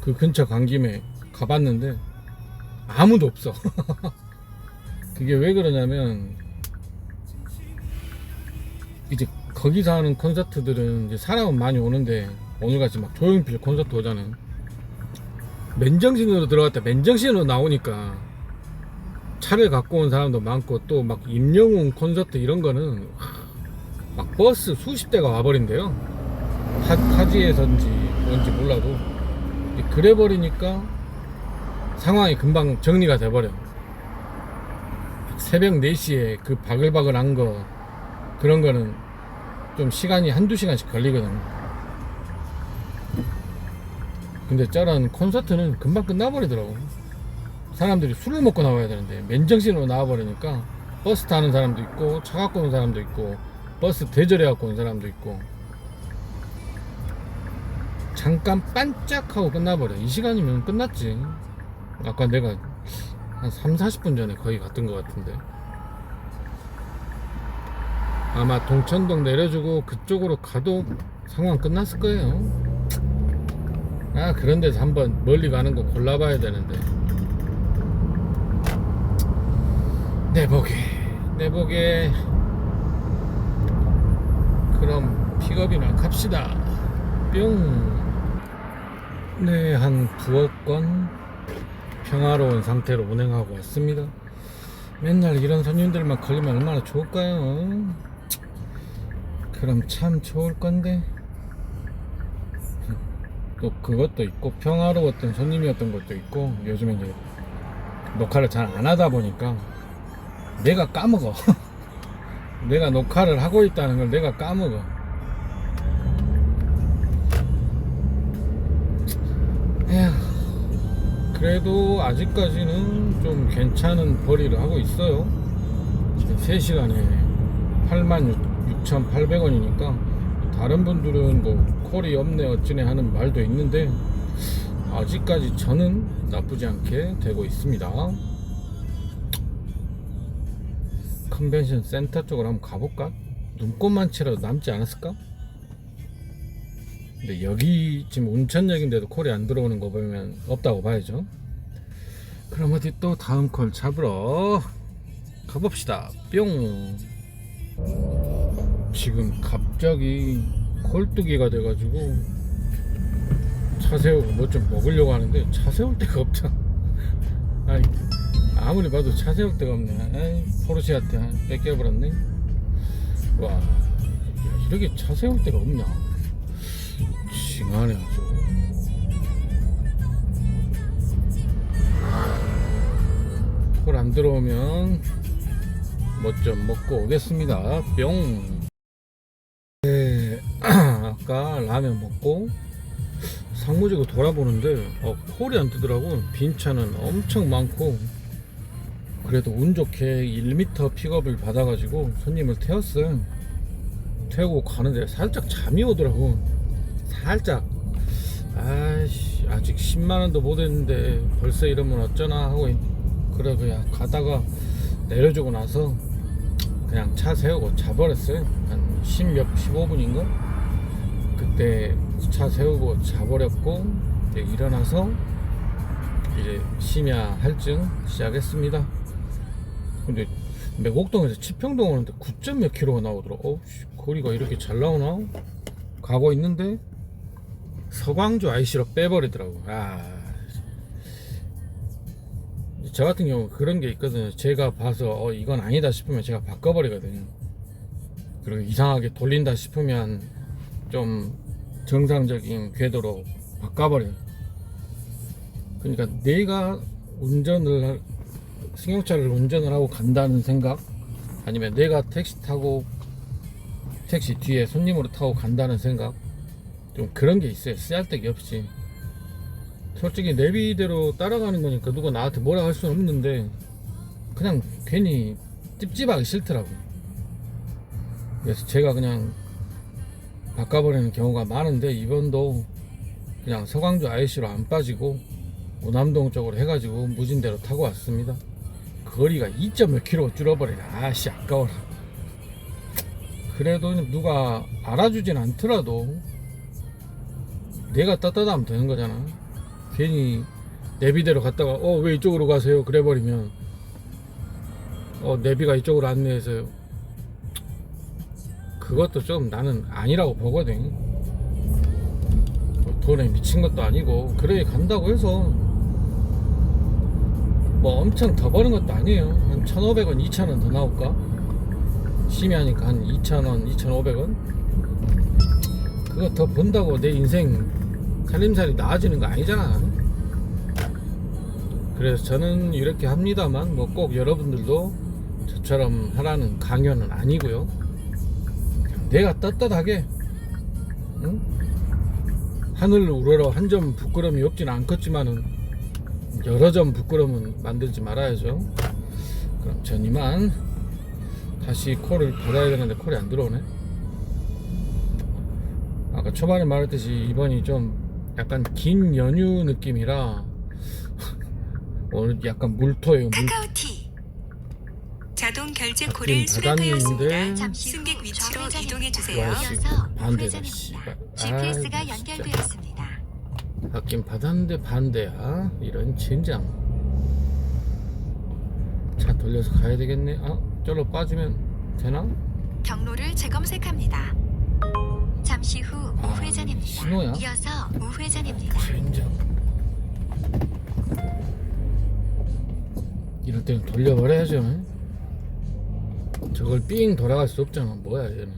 그 근처 간 김에 가봤는데 아무도 없어. 그게 왜 그러냐면 이제 거기서 하는 콘서트들은 이제 사람은 많이 오는데 오늘같이 막 조용필 콘서트 오자는 맨정신으로 들어갔다 맨정신으로 나오니까 차를 갖고 온 사람도 많고 또 막 임영웅 콘서트 이런 거는 막 버스 수십 대가 와버린대요. 타지에선지 뭔지 몰라도. 그래 버리니까 상황이 금방 정리가 돼버려. 새벽 4시에 그 바글바글 한 거 그런 거는 좀 시간이 한두 시간씩 걸리거든. 근데 저런 콘서트는 금방 끝나버리더라고. 사람들이 술을 먹고 나와야 되는데 맨정신으로 나와버리니까 버스 타는 사람도 있고 차 갖고 온 사람도 있고 버스 대절해 갖고 온 사람도 있고 잠깐 반짝하고 끝나버려. 이 시간이면 끝났지. 아까 내가 한 3-40분 전에 거의 갔던 것 같은데 아마 동천동 내려주고 그쪽으로 가도 상황 끝났을 거예요. 아 그런 데서 한번 멀리 가는 거 골라봐야 되는데 내 보게 그럼 픽업이나 갑시다. 뿅. 네, 한 두억건 평화로운 상태로 운행하고 왔습니다. 맨날 이런 손님들만 걸리면 얼마나 좋을까요? 그럼 참 좋을 건데 또 그것도 있고 평화로웠던 손님이었던 것도 있고 요즘에 이제 녹화를 잘 안 하다 보니까 내가 까먹어. 내가 녹화를 하고 있다는 걸 내가 까먹어. 에휴, 그래도 아직까지는 좀 괜찮은 벌이를 하고 있어요. 3시간에 86,800원이니까 다른 분들은 뭐 콜이 없네 어찌네 하는 말도 있는데 아직까지 저는 나쁘지 않게 되고 있습니다. 컨벤션 센터 쪽으로 한번 가볼까? 눈꽃만 치라도 남지 않았을까? 근데 여기 지금 운천역인데도 콜이 안 들어오는 거 보면 없다고 봐야죠. 그럼 어디 또 다음 콜 잡으러 가봅시다. 뿅. 지금 갑자기 콜뚜기가 돼가지고 차 세우고 뭐 좀 먹으려고 하는데 차 세울 데가 없잖아. 아니, 아무리 봐도 차 세울 데가 없네. 에이, 포르쉐한테 뺏겨버렸네. 와, 야, 이렇게 차 세울 데가 없냐. 징하네 아주. 콜 안 들어오면 뭐 좀 먹고 오겠습니다. 뿅. 네, 아까 라면 먹고 상무지구 돌아보는데 콜이 안 뜨더라고. 빈 차는 엄청 많고 그래도 운 좋게 1m 픽업을 받아가지고 손님을 태웠어요. 태우고 가는데 살짝 잠이 오더라고. 살짝. 아이씨, 아직 10만원도 못했는데 벌써 이러면 어쩌나 하고 그래 그냥 가다가 내려주고 나서 그냥 차 세우고 자버렸어요. 한 15분인가? 그때 차 세우고 자버렸고 이제 일어나서 이제 심야 할증 시작했습니다. 근데 매곡동에서 치평동 오는데 9점 몇 킬로가 나오더라고. 거리가 이렇게 잘 나오나? 가고 있는데 서광주 IC로 빼버리더라고. 저 같은 경우 그런 게 있거든요. 제가 봐서 이건 아니다 싶으면 제가 바꿔버리거든요. 그리고 이상하게 돌린다 싶으면 좀 정상적인 궤도로 바꿔버려요. 그러니까 내가 승용차를 운전을 하고 간다는 생각, 아니면 내가 택시 타고 택시 뒤에 손님으로 타고 간다는 생각, 좀 그런 게 있어요. 쓰잘데기 없이. 솔직히 내비대로 따라가는 거니까 누가 나한테 뭐라 할 수는 없는데 그냥 괜히 찝찝하기 싫더라고요. 그래서 제가 그냥 바꿔버리는 경우가 많은데, 이번도 그냥 서광주 IC로 안 빠지고 오남동 쪽으로 해가지고 무진대로 타고 왔습니다. 거리가 2.몇 킬로가 줄어버리네. 아까워라. 그래도 누가 알아주진 않더라도 내가 따뜻하면 되는 거잖아. 괜히 내비대로 갔다가 왜 이쪽으로 가세요 그래 버리면 내비가 이쪽으로 안내해서요. 그것도 좀 나는 아니라고 보거든. 돈에 미친 것도 아니고, 그래 간다고 해서 뭐 엄청 더 버는 것도 아니에요. 한 1,500원, 2,000원 더 나올까? 심야니까 한 2,000원, 2,500원? 그거 더 번다고 내 인생 살림살이 나아지는 거 아니잖아. 그래서 저는 이렇게 합니다만, 뭐 꼭 여러분들도 저처럼 하라는 강요는 아니고요. 내가 떳떳하게, 응? 하늘을 우러러 한 점 부끄러움이 없지는 않겠지만은 여러 점 부끄러움은 만들지 말아야죠. 그럼 전 이만 다시 콜을 받아야 되는데 콜이 안 들어오네. 아까 초반에 말했듯이 이번이 좀 약간 긴 연휴 느낌이라 오늘 약간 물토예요. 카카오티 자동 결제 코를 받긴 받았는데 수락하였습니다. 승객 위치로 이동해 주세요. 와, 이어서 반대다. 우회전입니다. 씨발. GPS가 진짜. 연결되었습니다. 받긴 받았는데 반대야. 이런 젠장. 차 돌려서 가야 되겠네. 저로 빠지면 되나? 경로를 재검색합니다. 잠시 후 우회전입니다. 신호야? 이어서 우회전입니다. 젠장. 이럴 때는 돌려버려야죠. 저걸 삥 돌아갈 수 없잖아. 뭐야 얘는.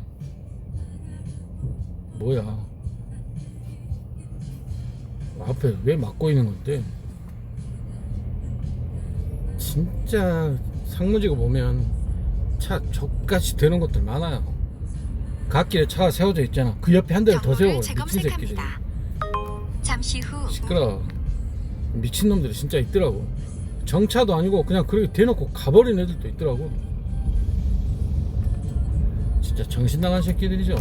뭐야. 앞에 왜 막고 있는 건데? 진짜 상무지고 보면 차 족같이 되는 것들 많아요. 갓길에 차가 세워져 있잖아. 그 옆에 한 대를 더 세워버려. 미친 새끼들이. 잠시 후 시끄러워. 미친놈들이 진짜 있더라고. 정차도 아니고 그냥 그렇게 대놓고 가버린 애들도 있더라고. 진짜 정신 나간 새끼들이죠.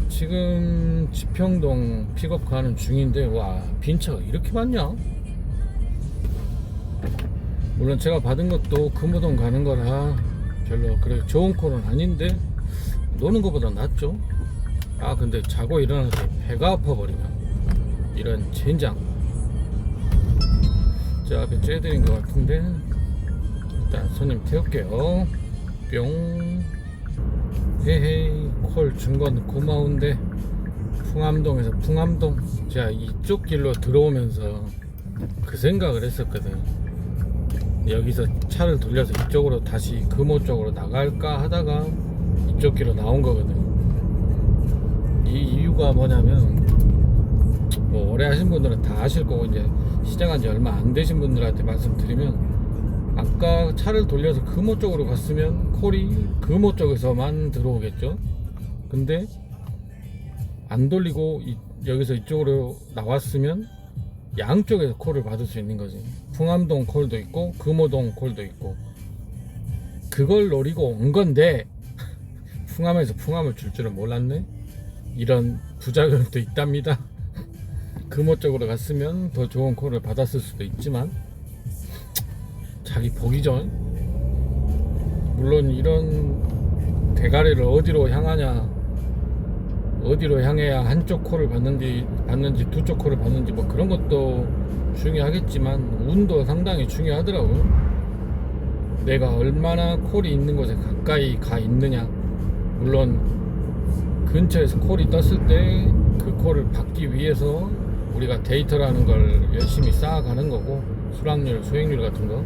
지금 지평동 픽업 가는 중인데, 와, 빈차가 이렇게 많냐? 물론 제가 받은 것도 금호동 가는 거라 별로 그래 좋은 콜은 아닌데 노는 것보다 낫죠. 근데 자고 일어나서 배가 아파버리냐, 이런 젠장. 저 앞에 쬐드린 것 같은데 일단 손님 태울게요. 뿅. 헤헤이, 콜 준 건 고마운데 풍암동에서 풍암동, 제가 이쪽 길로 들어오면서 그 생각을 했었거든. 여기서 차를 돌려서 이쪽으로 다시 금호 쪽으로 나갈까 하다가 이쪽 길로 나온 거거든. 이 이유가 뭐냐면, 뭐 오래 하신 분들은 다 아실 거고, 이제 시작한 지 얼마 안 되신 분들한테 말씀드리면, 아까 차를 돌려서 금호 쪽으로 갔으면 콜이 금호 쪽에서만 들어오겠죠. 근데 안 돌리고 여기서 이쪽으로 나왔으면 양쪽에서 콜을 받을 수 있는 거지. 풍암동 콜도 있고 금호동 콜도 있고. 그걸 노리고 온 건데 풍암에서 풍암을 줄 줄은 몰랐네. 이런 부작용도 있답니다. 금호 쪽으로 갔으면 더 좋은 콜을 받았을 수도 있지만 자기 복이죠. 물론 이런 대가리를 어디로 향하냐, 어디로 향해야 한쪽 콜을 받는지 두 쪽 콜을 받는지 뭐 그런 것도 중요하겠지만 운도 상당히 중요하더라고요. 내가 얼마나 콜이 있는 곳에 가까이 가 있느냐. 물론 근처에서 콜이 떴을 때 그 콜을 받기 위해서 우리가 데이터라는 걸 열심히 쌓아가는 거고, 수락률, 수익률 같은 거.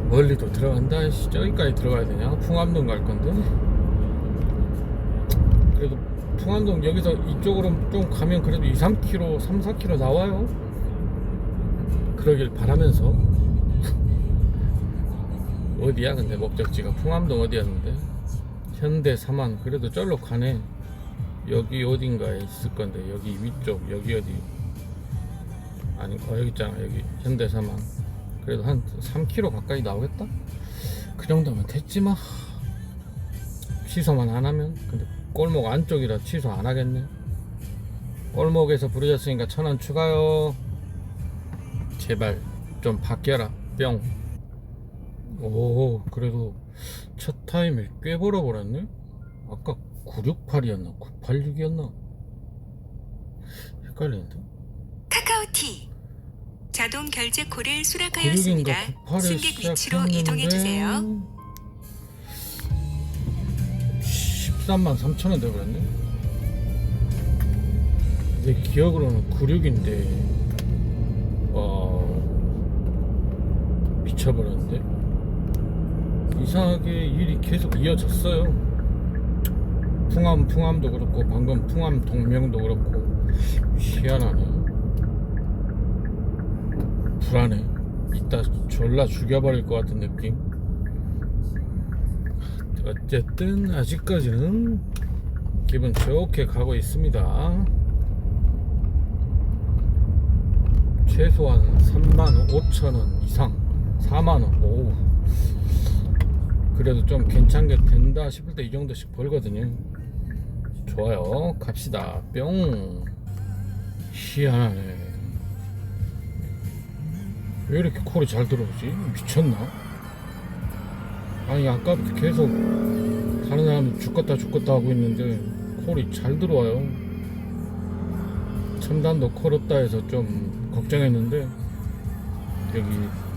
멀리도 들어간다. 저기까지 들어가야 되냐? 풍암동 갈 건데. 그래도 풍암동 여기서 이쪽으로 좀 가면 그래도 2-3km, 3-4km 나와요. 그러길 바라면서. 어디야 근데 목적지가? 풍암동 어디였는데? 현대 사만. 그래도 절로 가네. 여기 어딘가에 있을 건데, 여기 위쪽, 여기 어디? 아니, 여기 있잖아. 여기 현대 사만. 그래도 한 3km 가까이 나오겠다? 그 정도면 됐지 뭐. 취소만 안 하면. 근데 골목 안쪽이라 취소 안 하겠네. 골목에서 부르셨으니까 1,000원 추가요. 제발 좀 바뀌어라. 뿅. 오, 그래도 첫 타임을 꽤 벌어버렸네. 아까 968이었나 986이었나 헷갈리는데. 카카오티 자동 결제 콜을 수락하였습니다. 96인가 98을 승객 위치로 이동해 주세요. 133,000원 돼버렸네. 내 기억으로는 96인데 미쳐버렸는데. 이상하게 일이 계속 이어졌어요. 풍암도 그렇고 방금 풍암 동명도 그렇고. 희한하네. 불안해. 이따 졸라 죽여버릴 것 같은 느낌. 어쨌든 아직까지는 기분 좋게 가고 있습니다. 최소한 35,000원 이상, 4만원. 오, 그래도 좀 괜찮게 된다 싶을 때 이 정도씩 벌거든요. 좋아요. 갑시다. 뿅. 희한하네. 왜 이렇게 콜이 잘 들어오지? 미쳤나? 아니, 아까부터 계속 다른 사람들 죽겠다 하고 있는데 콜이 잘 들어와요. 첨단도 콜 없다 해서 좀 걱정했는데, 여기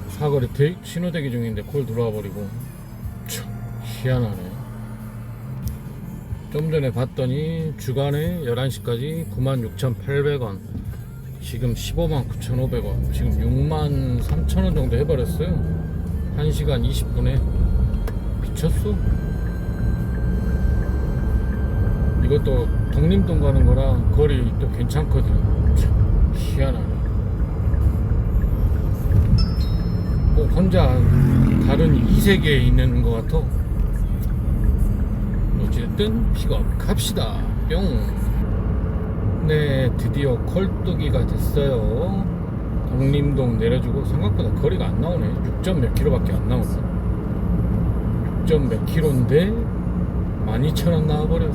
사거리 신호대기 중인데 콜 들어와 버리고. 참 희한하네. 좀 전에 봤더니 주간에 11시까지 96,800원, 지금 159,500원, 지금 63,000원 정도 해버렸어요. 1시간 20분에. 미쳤어. 이것도 독림동 가는 거라 거리 또 괜찮거든. 참 희한하네. 뭐 혼자 다른 이세계에 있는 것 같아. 어쨌든 픽업 갑시다. 뿅. 네, 드디어 콜뚜기가 됐어요. 독림동 내려주고 생각보다 거리가 안 나오네. 6점 몇 킬로밖에 안 나오네. 6점 몇 킬로인데 12,000원 나와버려.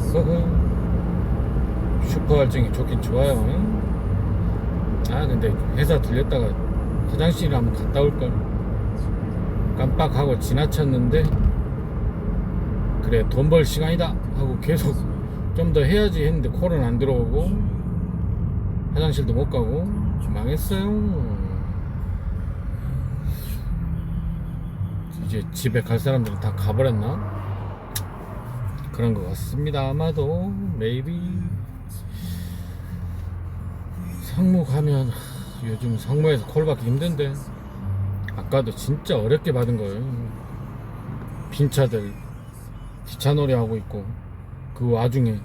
슈퍼 할증이 좋긴 좋아요. 아, 근데 회사 들렸다가 화장실에 한번 갔다 올걸. 깜빡하고 지나쳤는데, 그래 돈 벌 시간이다 하고 계속 좀 더 해야지 했는데 콜은 안 들어오고 화장실도 못 가고 망했어요. 이제 집에 갈 사람들은 다 가버렸나? 그런 것 같습니다. 아마도 maybe. 상무 가면 요즘 상무에서 콜 받기 힘든데, 아까도 진짜 어렵게 받은 거예요. 빈차들 기차놀이 하고 있고, 그 와중에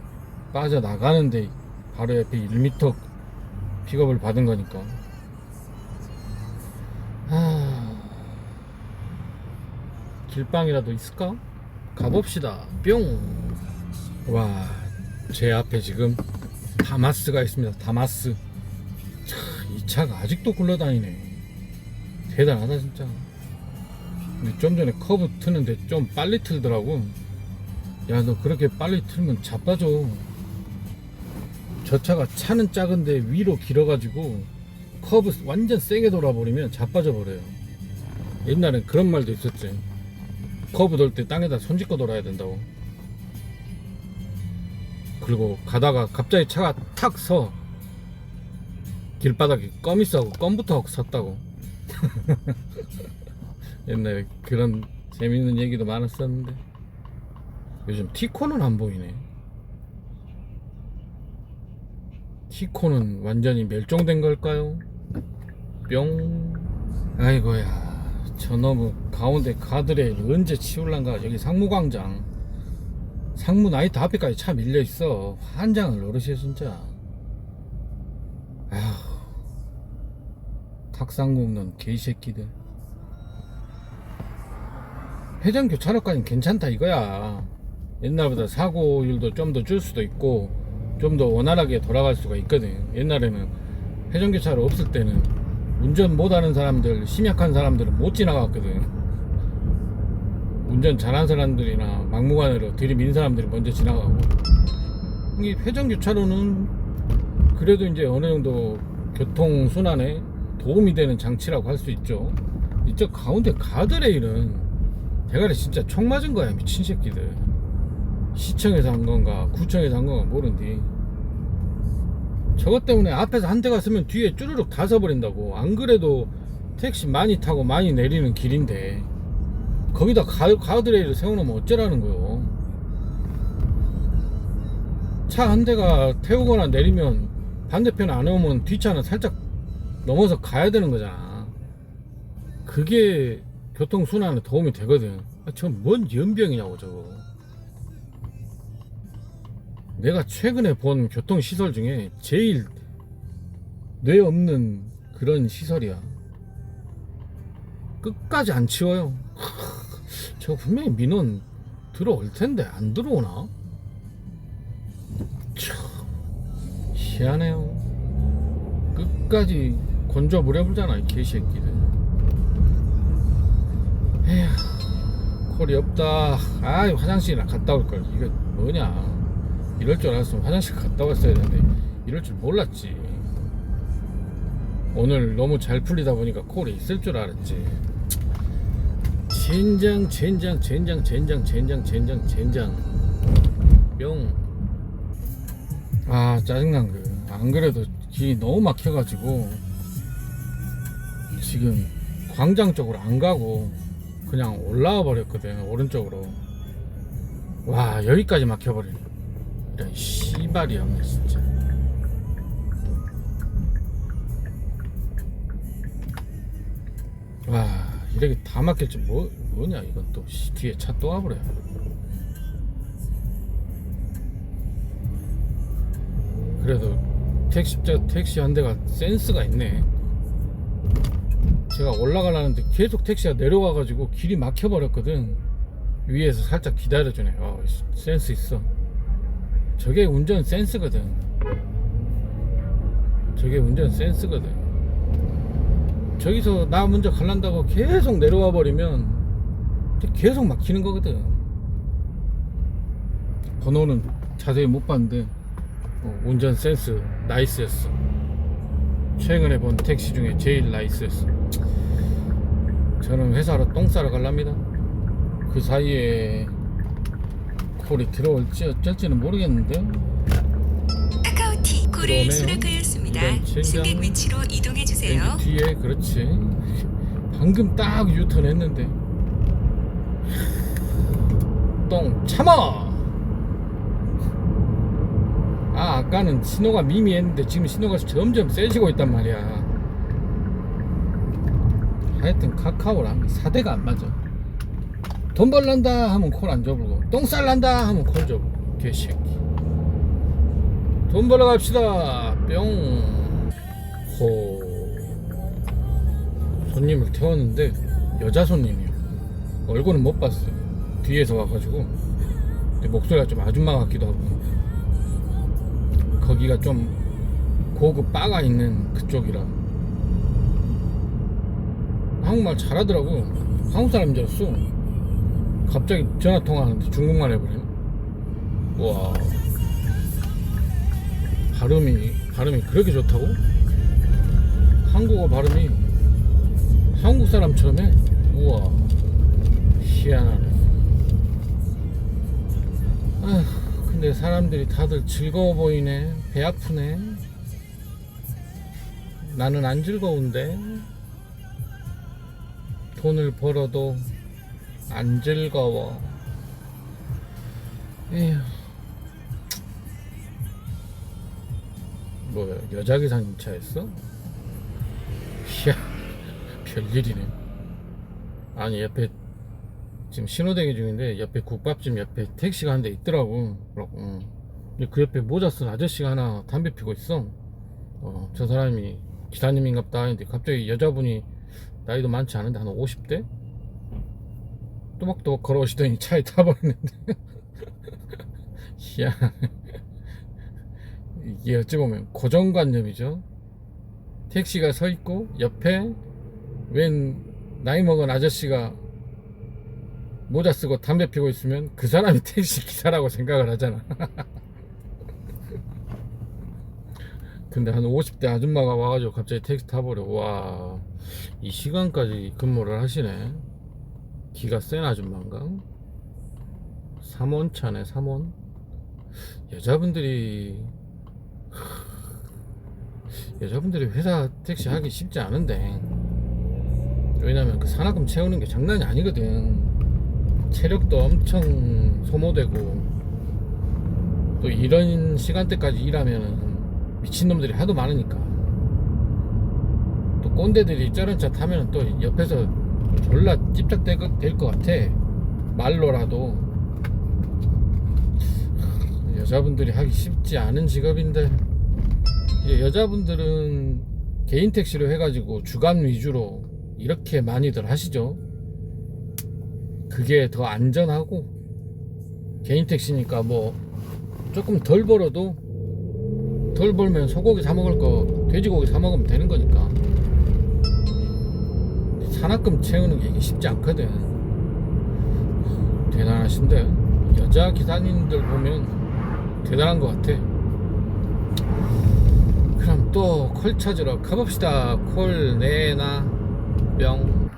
빠져나가는데 바로 옆에 1m 픽업을 받은 거니까. 길빵이라도 있을까? 가봅시다. 뿅. 와, 제 앞에 지금 다마스가 있습니다. 다마스. 차, 이 차가 아직도 굴러다니네. 대단하다 진짜. 근데 좀 전에 커브 트는데 좀 빨리 틀더라고. 야, 너 그렇게 빨리 틀면 자빠져. 저 차가 차는 작은데 위로 길어가지고 커브 완전 세게 돌아버리면 자빠져 버려요. 옛날엔 그런 말도 있었지. 커브 돌 때 땅에다 손 짚고 돌아야 된다고. 그리고 가다가 갑자기 차가 탁 서 길바닥에 껌 있어고 껌부터 샀다고. 옛날에 그런 재밌는 얘기도 많았었는데 요즘 티코는 안 보이네. 티코는 완전히 멸종된 걸까요? 뿅. 아이고야, 저놈의 가운데 가드레일 언제 치울란가. 여기 상무광장, 상무 나이트 앞에까지 차 밀려있어. 환장을 노릇이야 진짜. 아휴, 탁상 굽는 개새끼들. 회전 교차로까지는 괜찮다 이거야. 옛날보다 사고율도 좀 더 줄 수도 있고 좀 더 원활하게 돌아갈 수가 있거든. 옛날에는 회전 교차로 없을 때는 운전 못하는 사람들, 심약한 사람들은 못 지나갔거든. 운전 잘하는 사람들이나 막무가내로 들이민 사람들이 먼저 지나가고. 이 회전 교차로는 그래도 이제 어느 정도 교통 순환에 도움이 되는 장치라고 할 수 있죠. 이쪽 가운데 가드레일은 대가리 진짜 총 맞은 거야 미친 새끼들. 시청에서 한 건가 구청에서 한 건가 모르는데 저것 때문에 앞에서 한 대가 쓰면 뒤에 쭈르륵 다 서버린다고. 안 그래도 택시 많이 타고 많이 내리는 길인데 거기다 가드레일을 세워놓으면 어쩌라는 거요. 차 한 대가 태우거나 내리면 반대편 안 오면 뒷차는 살짝 넘어서 가야 되는 거잖아. 그게 교통순환에 도움이 되거든. 저 뭔 연병이냐고 저거. 내가 최근에 본 교통시설 중에 제일 뇌 없는 그런 시설이야. 끝까지 안 치워요. 저거 분명히 민원 들어올 텐데 안 들어오나? 참 희한해요. 끝까지 건조 무려불잖아 이 개새끼들. 에휴, 콜이 없다. 아이, 화장실이나 갔다 올걸. 이거 뭐냐. 이럴 줄 알았으면 화장실 갔다 왔어야 되는데 이럴 줄 몰랐지. 오늘 너무 잘 풀리다 보니까 콜이 있을 줄 알았지. 젠장 뿅. 아, 짜증난 거. 안 그래도 길이 너무 막혀가지고 지금 광장 쪽으로 안 가고 그냥 올라와 버렸거든. 오른쪽으로. 와, 여기까지 막혀버리네. 이런 씨발이 없네 진짜. 와, 이렇게 다 막힐 줄 뭐냐 이건. 또 뒤에 차 또 와버려. 그래도 택시 한 대가 센스가 있네. 제가 올라가려는데 계속 택시가 내려와가지고 길이 막혀버렸거든. 위에서 살짝 기다려주네. 센스 있어. 저게 운전 센스거든. 저게 운전 센스거든. 저기서 나 먼저 갈란다고 계속 내려와 버리면 계속 막히는 거거든. 번호는 자세히 못 봤는데 운전 센스 나이스였어. 최근에 본 택시 중에 제일 나이스였어. 저는 회사로 똥 싸러 갈랍니다. 그 사이에 콜이 들어올지 어쩔지는 모르겠는데. 카카오티 콜을 수락하였습니다. 승객 위치로 이동해 주세요. 뒤에. 그렇지. 방금 딱 유턴 했는데 똥 참아. 아까는 신호가 미미했는데 지금 신호가 점점 세지고 있단 말이야. 하여튼 카카오랑 사대가 안 맞아. 돈 벌란다 하면 콜 안 줘보고 똥 쌀란다 하면 콜 줘보고 개새끼. 돈 벌러 갑시다. 뿅. 호. 손님을 태웠는데 여자 손님이요. 얼굴은 못 봤어요. 뒤에서 와가지고. 근데 목소리가 좀 아줌마 같기도 하고. 거기가 좀 고급 바가 있는 그쪽이라 한국말 잘하더라고. 한국 사람인 줄 알았어. 갑자기 전화 통화하는데 중국말 해버리네. 와, 발음이 그렇게 좋다고? 한국어 발음이 한국 사람처럼 해. 우와, 희한하네. 근데 근데 사람들이 다들 즐거워 보이네. 배 아프네. 나는 안 즐거운데. 돈을 벌어도 안 즐거워. 에휴. 뭐야, 여자 기사님 차였어? 이야, 별일이네. 아니, 옆에 지금 신호대기 중인데 옆에 국밥집 옆에 택시가 한 대 있더라고. 근데 그 옆에 모자 쓴 아저씨가 하나 담배 피고 있어. 저 사람이 기사님인갑다 했는데 갑자기 여자분이 나이도 많지 않은데 한 50대? 또박또박 걸어오시더니 차에 타버렸는데 이야, 이게 어찌 보면 고정관념이죠. 택시가 서 있고 옆에 웬 나이 먹은 아저씨가 모자 쓰고 담배 피고 있으면 그 사람이 택시 기사라고 생각을 하잖아. 근데 한 50대 아줌마가 와가지고 갑자기 택시 타버려. 와, 이 시간까지 근무를 하시네. 기가 센 아줌마인가? 3원차네, 3원. 여자분들이 회사 택시 하기 쉽지 않은데, 왜냐면 그 산학금 채우는 게 장난이 아니거든. 체력도 엄청 소모되고, 또 이런 시간대까지 일하면은 미친놈들이 하도 많으니까, 또 꼰대들이 저런 차 타면은 또 옆에서 졸라 찝쩍될 것 같아. 말로라도. 여자분들이 하기 쉽지 않은 직업인데, 이제 여자분들은 개인 택시로 해가지고 주간 위주로 이렇게 많이들 하시죠. 그게 더 안전하고, 개인 택시니까 뭐 조금 덜 벌어도, 덜 벌면 소고기 사 먹을 거 돼지고기 사 먹으면 되는 거니까. 산학금 채우는 게 이게 쉽지 않거든. 대단하신데, 여자 기사님들 보면 대단한 것 같아. 그럼 또 콜 찾으러 가봅시다. 콜 내나 뿅.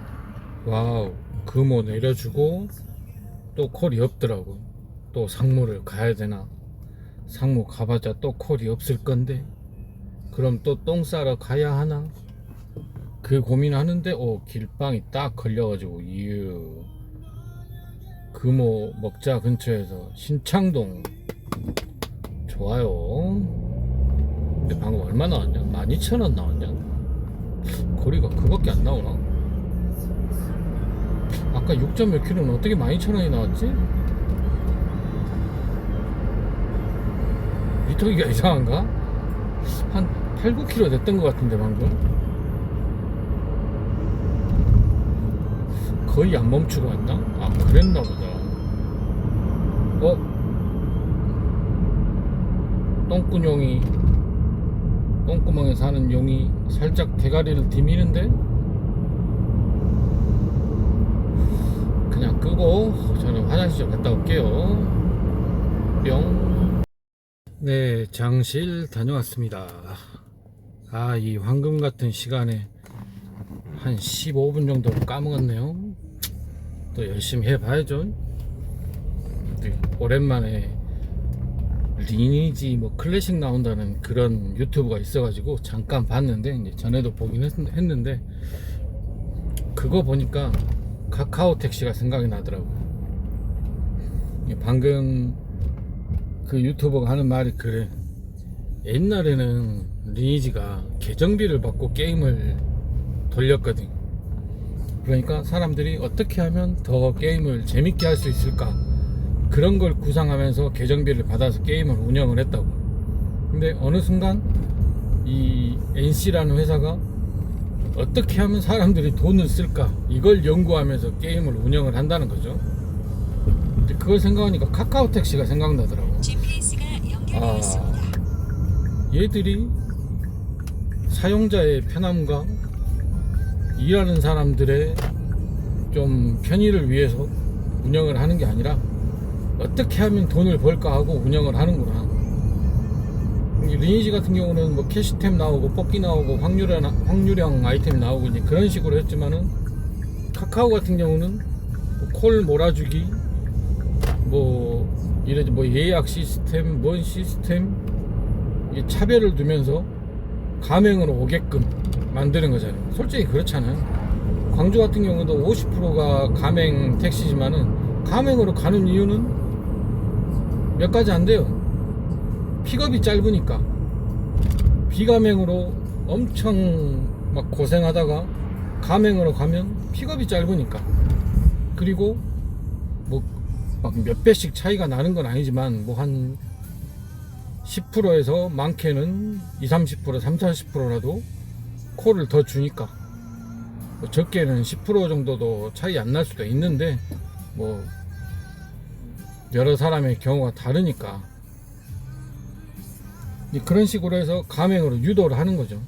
와우, 금호 내려주고 또 콜이 없더라고. 또 상무를 가야 되나. 상무 가봤자 또 콜이 없을 건데, 그럼 또 똥 싸러 가야 하나. 그 고민하는데 길빵이 딱 걸려가지고 이유 금호 먹자 근처에서 신창동. 좋아요. 근데 방금 얼마 나왔냐? 12,000원 나왔냐? 거리가 그밖에 안 나오나? 아까 6점 몇 킬로는 어떻게 12,000원이 나왔지? 미터기가 이상한가? 한 8, 9km 됐던 것 같은데 방금? 거의 안 멈추고 왔나? 아, 그랬나 보다. 똥꾼용이, 똥구멍에 사는 용이 살짝 대가리를 디미는데, 그냥 끄고 저는 화장실 좀 갔다 올게요. 뿅. 네, 장실 다녀왔습니다. 아, 이 황금 같은 시간에 한 15분 정도 까먹었네요. 또 열심히 해봐야죠. 오랜만에 리니지 뭐 클래식 나온다는 그런 유튜브가 있어가지고 잠깐 봤는데, 이제 전에도 보긴 했는데, 그거 보니까 카카오 택시가 생각이 나더라고. 방금 그 유튜버가 하는 말이 그래. 옛날에는 리니지가 계정비를 받고 게임을 돌렸거든. 그러니까 사람들이 어떻게 하면 더 게임을 재밌게 할 수 있을까, 그런 걸 구상하면서 계정비를 받아서 게임을 운영을 했다고. 근데 어느 순간 이 NC라는 회사가 어떻게 하면 사람들이 돈을 쓸까, 이걸 연구하면서 게임을 운영을 한다는 거죠. 근데 그걸 생각하니까 카카오 택시가 생각나더라고. GPS가 연결되어 있습니다. 얘들이 사용자의 편함과 일하는 사람들의 좀 편의를 위해서 운영을 하는 게 아니라 어떻게 하면 돈을 벌까 하고 운영을 하는구나. 리니지 같은 경우는 뭐 캐시템 나오고 뽑기 나오고 확률형 아이템 나오고 이제 그런 식으로 했지만은, 카카오 같은 경우는 뭐 콜 몰아주기, 뭐 이러지 뭐 예약 시스템 뭔 시스템 이 차별을 두면서 가맹으로 오게끔 만드는 거잖아요. 솔직히 그렇잖아요. 광주 같은 경우도 50%가 가맹 택시지만은 가맹으로 가는 이유는 몇 가지 안 돼요. 픽업이 짧으니까. 비가맹으로 엄청 막 고생하다가 가맹으로 가면 픽업이 짧으니까. 그리고 뭐 막 몇 배씩 차이가 나는 건 아니지만 뭐 한 10%에서 많게는 20, 30%, 30, 40%라도 콜을 더 주니까 뭐 적게는 10% 정도도 차이 안 날 수도 있는데 뭐 여러 사람의 경우가 다르니까 그런 식으로 해서 가맹으로 유도를 하는 거죠.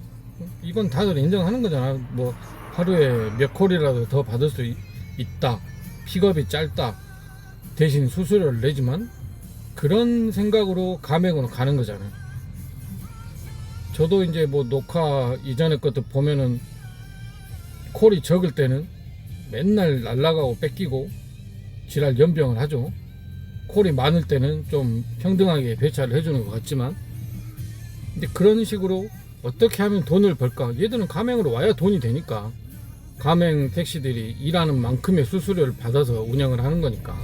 이건 다들 인정하는 거잖아. 뭐 하루에 몇 콜이라도 더 받을 수 있다, 픽업이 짧다, 대신 수수료를 내지만 그런 생각으로 가맹으로 가는 거잖아요. 저도 이제 뭐 녹화 이전에 것도 보면은 콜이 적을 때는 맨날 날라가고 뺏기고 지랄 연병을 하죠. 콜이 많을 때는 좀 평등하게 배차를 해주는 것 같지만, 근데 그런 식으로 어떻게 하면 돈을 벌까? 얘들은 가맹으로 와야 돈이 되니까. 가맹 택시들이 일하는 만큼의 수수료를 받아서 운영을 하는 거니까.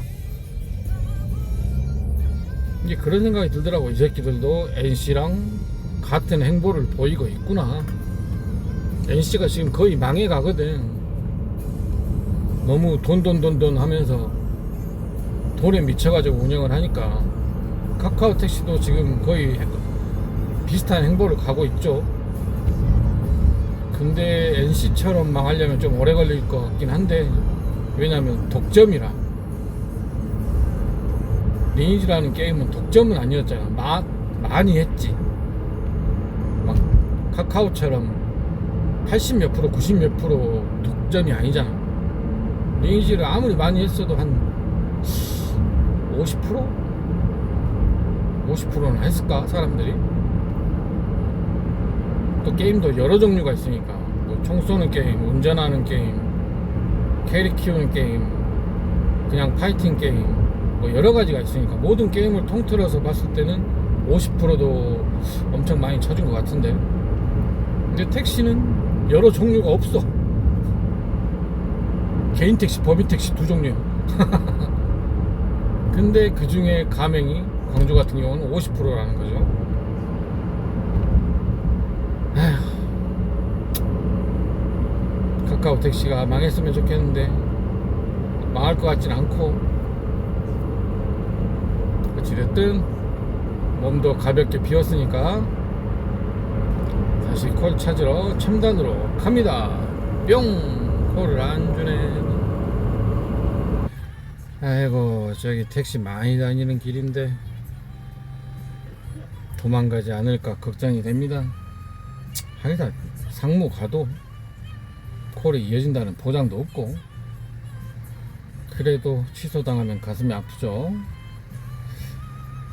이제 그런 생각이 들더라고. 이 새끼들도 NC랑 같은 행보를 보이고 있구나. NC가 지금 거의 망해 가거든. 너무 돈 하면서 돈에 미쳐가지고 운영을 하니까. 카카오 택시도 지금 거의 비슷한 행보를 가고 있죠. 근데 NC처럼 망하려면 좀 오래 걸릴 것 같긴 한데, 왜냐면 독점이라. 리니지라는 게임은 독점은 아니었잖아. 많이 했지. 막 카카오처럼 80 몇 프로, 90 몇 프로 독점이 아니잖아. 리니지를 아무리 많이 했어도 한 50%? 50%는 했을까? 사람들이? 또 게임도 여러 종류가 있으니까 뭐 총 쏘는 게임, 운전하는 게임, 캐릭 키우는 게임, 그냥 파이팅 게임, 뭐 여러 가지가 있으니까 모든 게임을 통틀어서 봤을 때는 50%도 엄청 많이 쳐준 것 같은데, 근데 택시는 여러 종류가 없어. 개인 택시, 법인 택시 두 종류. 근데 그 중에 가맹이 광주 같은 경우는 50%라는 거죠. 카카오 택시가 망했으면 좋겠는데 망할 것 같진 않고, 어찌됐든 몸도 가볍게 비웠으니까 다시 콜 찾으러 첨단으로 갑니다. 뿅! 콜을 안 주네. 아이고, 저기 택시 많이 다니는 길인데 도망가지 않을까 걱정이 됩니다. 하기다 상무 가도 콜이 이어진다는 보장도 없고, 그래도 취소당하면 가슴이 아프죠.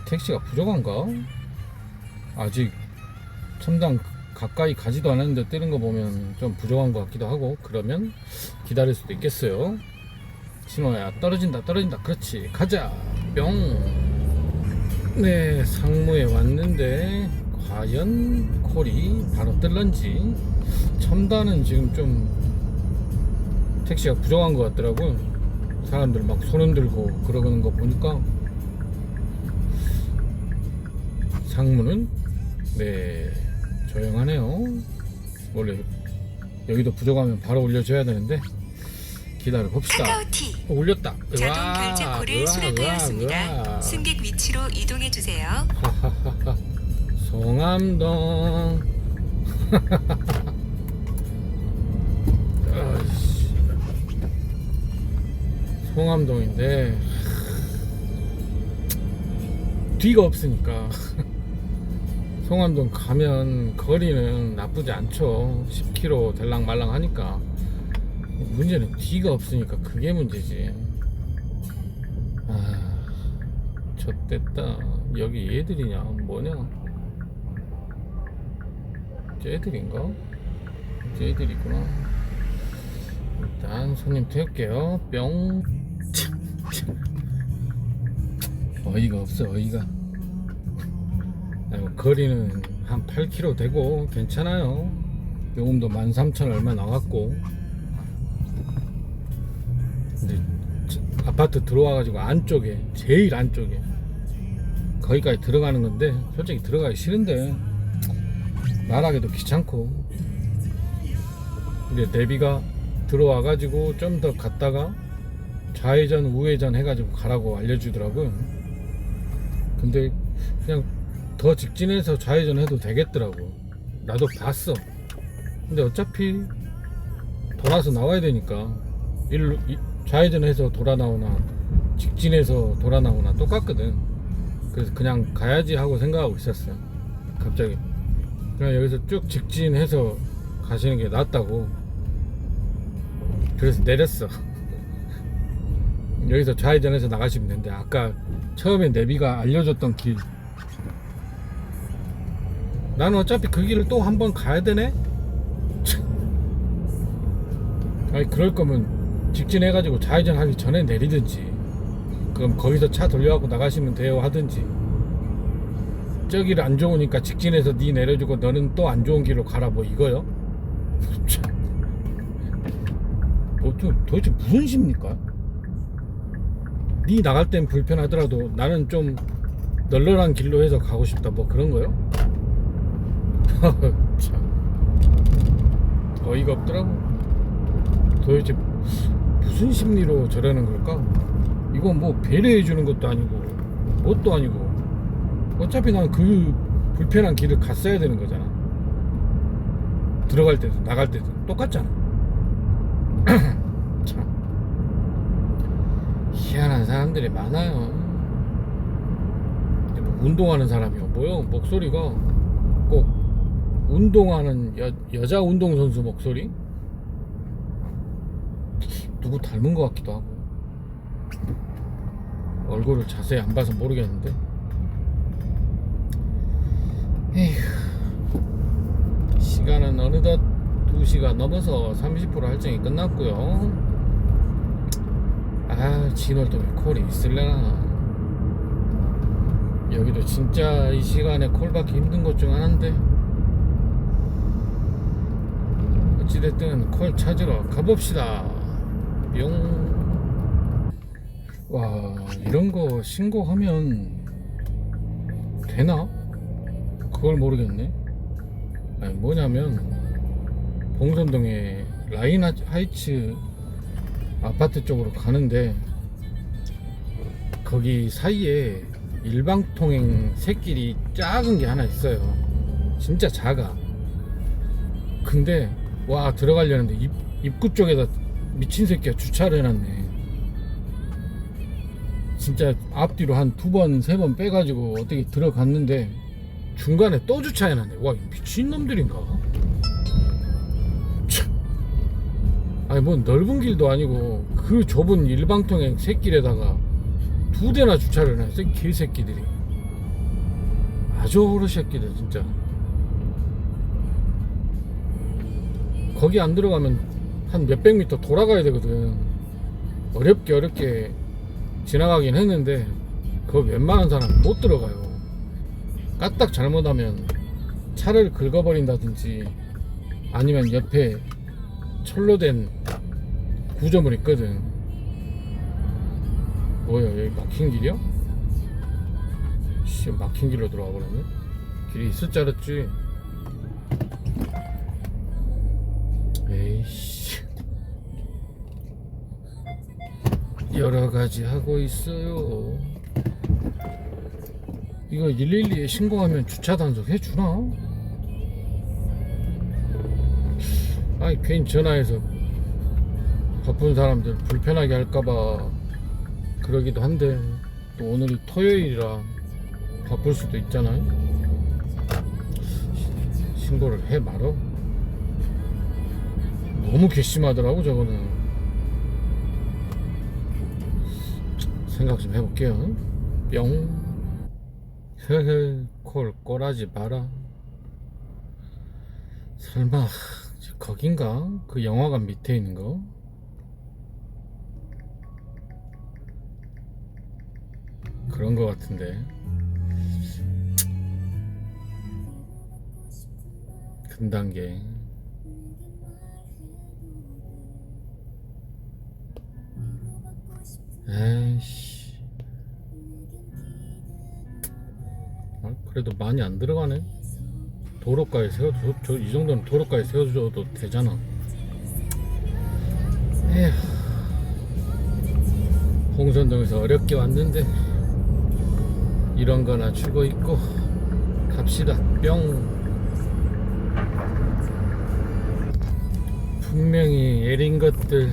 택시가 부족한가? 아직 첨단 가까이 가지도 않았는데 뜨는 거 보면 좀 부족한 것 같기도 하고, 그러면 기다릴 수도 있겠어요. 신호야, 떨어진다. 그렇지, 가자. 뿅. 네, 상무에 왔는데 과연 콜이 바로 뜰런지. 첨단은 지금 좀 택시가 부족한 것 같더라고요. 사람들 막 손 흔들고 그러는 거 보니까. 상무는 네, 조용하네요. 원래 여기도 부족하면 바로 올려줘야 되는데 기다려 봅시다. 카카오티 올렸다. 자동 결제 콜을 수락하였습니다. 승객 위치로 이동해 주세요. 송암동. 송암동인데 뒤가 없으니까 송암동 가면 거리는 나쁘지 않죠. 10km 될랑말랑 하니까. 문제는 뒤가 없으니까 그게 문제지. 좆됐다. 여기 얘들이냐 뭐냐? 쟤들인가? 쟤들이구나. 일단 손님 태울게요. 뿅. 어이가 없어 어이가. 아니, 뭐 거리는 한 8km 되고 괜찮아요. 요금도 13,000 얼마 나왔고. 근데 아파트 들어와가지고 안쪽에 제일 안쪽에 거기까지 들어가는 건데 솔직히 들어가기 싫은데 말하기도 귀찮고. 근데 내비가 들어와가지고 좀 더 갔다가 좌회전 우회전 해가지고 가라고 알려주더라고요. 근데 그냥 더 직진해서 좌회전 해도 되겠더라고. 나도 봤어. 근데 어차피 돌아서 나와야 되니까 일로 좌회전해서 돌아 나오나 직진해서 돌아 나오나 똑같거든. 그래서 그냥 가야지 하고 생각하고 있었어. 갑자기 그냥 여기서 쭉 직진해서 가시는 게 낫다고. 그래서 내렸어. 여기서 좌회전해서 나가시면 되는데 아까 처음에 내비가 알려줬던 길, 나는 어차피 그 길을 또 한 번 가야 되네? 아니 그럴 거면 직진해가지고 좌회전 하기 전에 내리든지, 그럼 거기서 차 돌려갖고 나가시면 돼요 하든지. 저길 안 좋으니까 직진해서 니 내려주고 너는 또 안 좋은 길로 가라 뭐 이거요? 도대체 무슨 시입니까? 니 나갈 땐 불편하더라도 나는 좀 널널한 길로 해서 가고 싶다 뭐 그런 거요? 참 어이가 없더라고. 도대체 무슨 심리로 저러는 걸까? 이건 뭐 배려해 주는 것도 아니고 뭣도 아니고 어차피 난 그 불편한 길을 갔어야 되는 거잖아. 들어갈 때도 나갈 때도 똑같잖아. 참 희한한 사람들이 많아요. 뭐 운동하는 사람이요 뭐요? 목소리가 꼭 운동하는 여자 운동선수 목소리? 누구 닮은 것 같기도 하고. 얼굴을 자세히 안 봐서 모르겠는데. 에휴, 시간은 어느덧 2시가 넘어서 30% 할증이 끝났고요. 아, 진월동에 콜이 있을래나. 여기도 진짜 이 시간에 콜 받기 힘든 것 중 하나인데 어찌됐든 콜 찾으러 가봅시다. 뿅. 와, 이런 거 신고하면 되나? 그걸 모르겠네. 아니 뭐냐면 봉선동에 라인 하이츠 아파트 쪽으로 가는데 거기 사이에 일방통행 샛길이 작은 게 하나 있어요. 진짜 작아. 근데 와 들어가려는데 입구 쪽에다 미친 새끼가 주차를 해놨네. 진짜 앞뒤로 한 2번 3번 빼가지고 어떻게 들어갔는데 중간에 또 주차해놨네. 와 미친놈들인가? 아니 뭐 넓은 길도 아니고 그 좁은 일방통행 샛길에다가 2대나 주차를 해놨어. 개새끼들이 아주 호르새끼들 진짜. 거기 안 들어가면 한 몇백 미터 돌아가야 되거든. 어렵게 지나가긴 했는데 거기 웬만한 사람 못 들어가요. 까딱 잘못하면 차를 긁어버린다든지 아니면 옆에 철로 된 구조물 있거든. 뭐야 여기 막힌 길이야? 씨 막힌 길로 들어와 버렸네. 길이 있을 줄 알았지. 에이씨 여러가지 하고 있어요. 이거 112에 신고하면 주차 단속 해주나? 아니 괜히 전화해서 바쁜 사람들 불편하게 할까봐 그러기도 한데 또 오늘이 토요일이라 바쁠 수도 있잖아요. 신고를 해 말어? 너무 괘씸하더라고 저거는. 생각 좀 해볼게요. 뿅. 헤헤 콜 꼬라지 마라. 설마 거긴가? 그 영화관 밑에 있는 거? 그런 거 같은데. 금단계. 에이씨. 그래도 많이 안 들어가네. 도로가에 세워줘. 이 정도는 도로가에 세워줘도 되잖아. 에휴. 홍선동에서 어렵게 왔는데 이런 거나 주고 있고 갑시다. 뿅. 분명히 예린 것들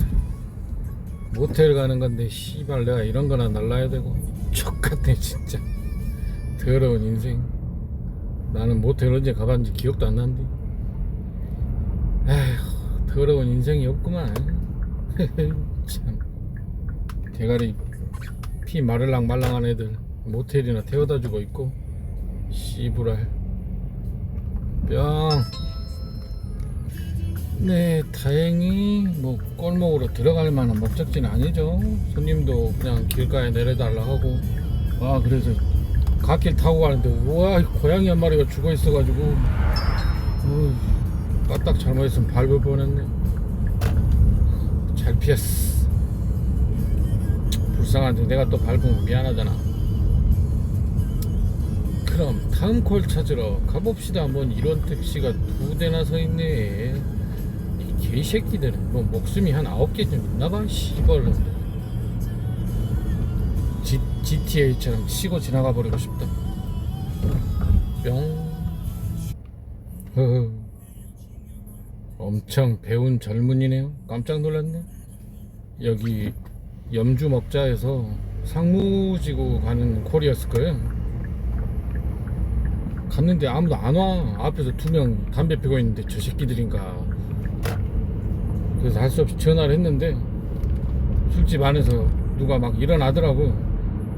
모텔 가는 건데 씨발 내가 이런 거나 날라야 되고 족같네 진짜. 더러운 인생. 나는 모텔 언제 가봤는지 기억도 안 나는데. 에휴, 더러운 인생이 없구만. 참. 대가리 피 마를랑 말랑한 애들 모텔이나 태워다 주고 있고 씨부랄. 뿅. 네, 다행히 뭐 골목으로 들어갈 만한 목적지는 아니죠. 손님도 그냥 길가에 내려달라 하고. 아, 그래서 갓길 타고 가는데 우와, 고양이 한 마리가 죽어 있어가지고 까딱 잘못했으면 밟을 뻔했네. 잘 피했어. 불쌍한데 내가 또 밟으면 미안하잖아. 그럼 다음 콜 찾으러 가봅시다. 뭔 이런 택시가 2대나 서있네. 이 개새끼들은 뭐 목숨이 한 9개 좀 있나봐. 씨발놈들. GTA처럼 치고 지나가 버리고 싶다. 뿅. 엄청 배운 젊은이네요. 깜짝 놀랐네. 여기 염주 먹자에서 상무지구 가는 콜이었을 거예요. 갔는데 아무도 안 와. 앞에서 2명 담배 피고 있는데 저 새끼들인가. 그래서 할 수 없이 전화를 했는데 술집 안에서 누가 막 일어나더라고.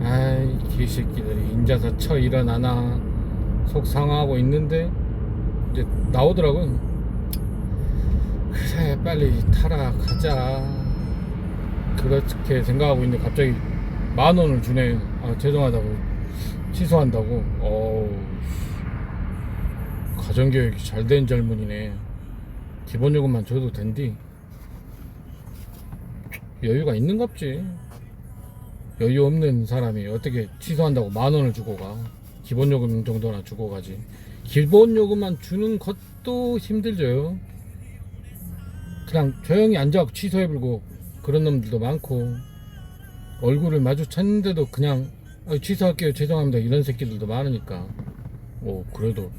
아이 개새끼들이 인자서 쳐 일어나나 속 상하고 있는데 이제 나오더라고. 그래 빨리 타라 가자. 그렇게 생각하고 있는데 갑자기 10,000원을 주네. 아 죄송하다고 취소한다고. 어우, 가정교육이 잘된 젊은이네. 기본요금만 줘도 된디. 여유가 있는갑지. 여유 없는 사람이 어떻게 취소한다고 10,000원을 주고 가. 기본요금 정도나 주고 가지. 기본요금만 주는 것도 힘들죠. 그냥 조용히 앉아서 취소해버리고 그런 놈들도 많고, 얼굴을 마주쳤는데도 그냥 취소할게요 죄송합니다 이런 새끼들도 많으니까. 뭐 그래도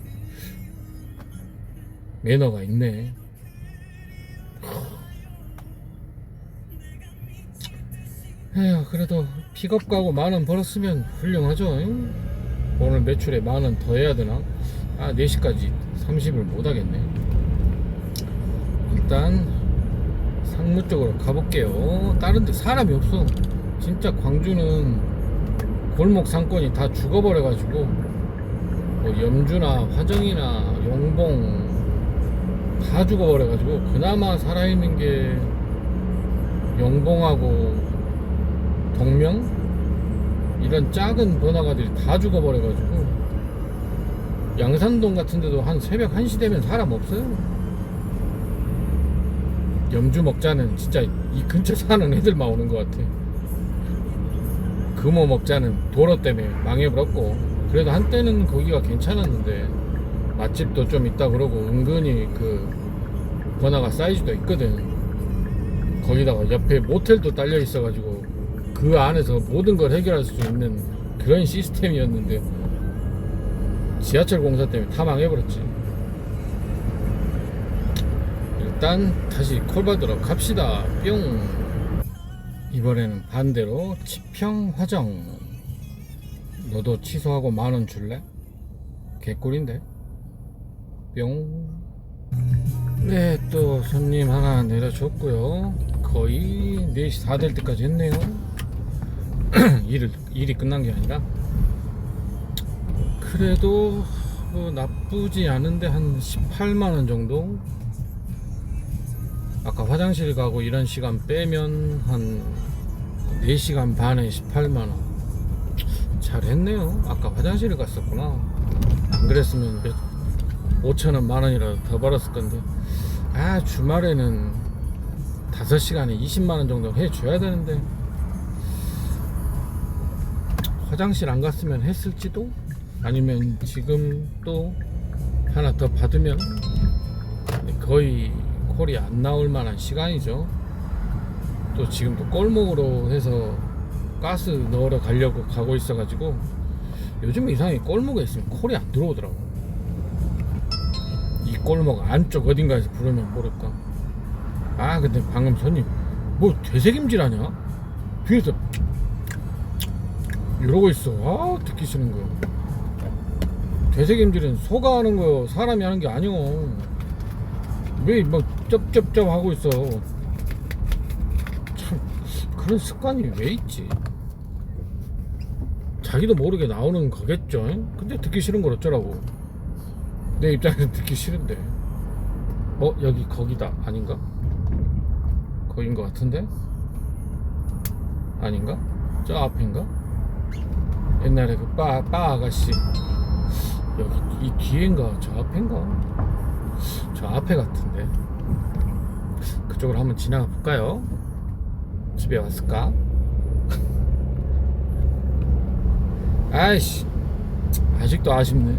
매너가 있네. 에휴, 그래도 픽업 가고 10,000원 벌었으면 훌륭하죠. 잉? 오늘 매출에 10,000원 더 해야 되나? 아 4시까지 30을 못하겠네. 일단 상무 쪽으로 가볼게요. 다른 데 사람이 없어. 진짜 광주는 골목 상권이 다 죽어버려가지고 뭐 염주나 화정이나 용봉 다 죽어버려가지고 그나마 살아있는 게 용봉하고 동명? 이런 작은 번화가들이 다 죽어버려가지고 양산동 같은데도 한 새벽 1시 되면 사람 없어요. 염주 먹자는 진짜 이 근처 사는 애들만 오는 것 같아. 금호 먹자는 도로 때문에 망해버렸고, 그래도 한때는 거기가 괜찮았는데 맛집도 좀 있다 그러고 은근히 그 번화가 사이즈도 있거든. 거기다가 옆에 모텔도 딸려 있어가지고 그 안에서 모든 걸 해결할 수 있는 그런 시스템이었는데 지하철 공사 때문에 다 망해버렸지. 일단 다시 콜 받으러 갑시다. 뿅. 이번에는 반대로 치평 화정. 너도 취소하고 10,000원 줄래? 개꿀인데. 뿅. 네, 또 손님 하나 내려줬고요. 거의 4시 다 될 때까지 했네요. 일이 끝난 게 아니라. 그래도 뭐 나쁘지 않은데 한 180,000원 정도. 아까 화장실 가고 이런 시간 빼면 한 4시간 반에 180,000원. 잘했네요. 아까 화장실을 갔었구나. 안 그랬으면 5,000원 만원이라도 더 벌었을 건데. 아, 주말에는 5시간에 20만원 정도 해줘야 되는데 화장실 안 갔으면 했을지도, 아니면 지금 또 하나 더 받으면 거의 콜이 안 나올 만한 시간이죠. 또 지금 또 골목으로 해서 가스 넣으러 가려고 가고 있어가지고 요즘 이상하게 골목에 있으면 콜이 안 들어오더라고. 이 골목 안쪽 어딘가에서 부르면 모를까. 아, 근데 방금 손님 뭐 되새김질하냐? 뒤에서 이러고 있어. 아, 듣기 싫은 거. 되새김질은 소가 하는 거, 사람이 하는 게 아니오. 왜 막 쩝쩝쩝 하고 있어. 참, 그런 습관이 왜 있지? 자기도 모르게 나오는 거겠죠. 근데 듣기 싫은 걸 어쩌라고. 내 입장에서 듣기 싫은데. 여기 거기다. 아닌가? 거긴 것 같은데? 아닌가? 저 앞인가? 옛날에 그 바 아가씨 여기 이 뒤인가 저 앞인가? 저 앞에 같은데. 그쪽으로 한번 지나가 볼까요? 집에 왔을까? 아이씨, 아직도 아쉽네.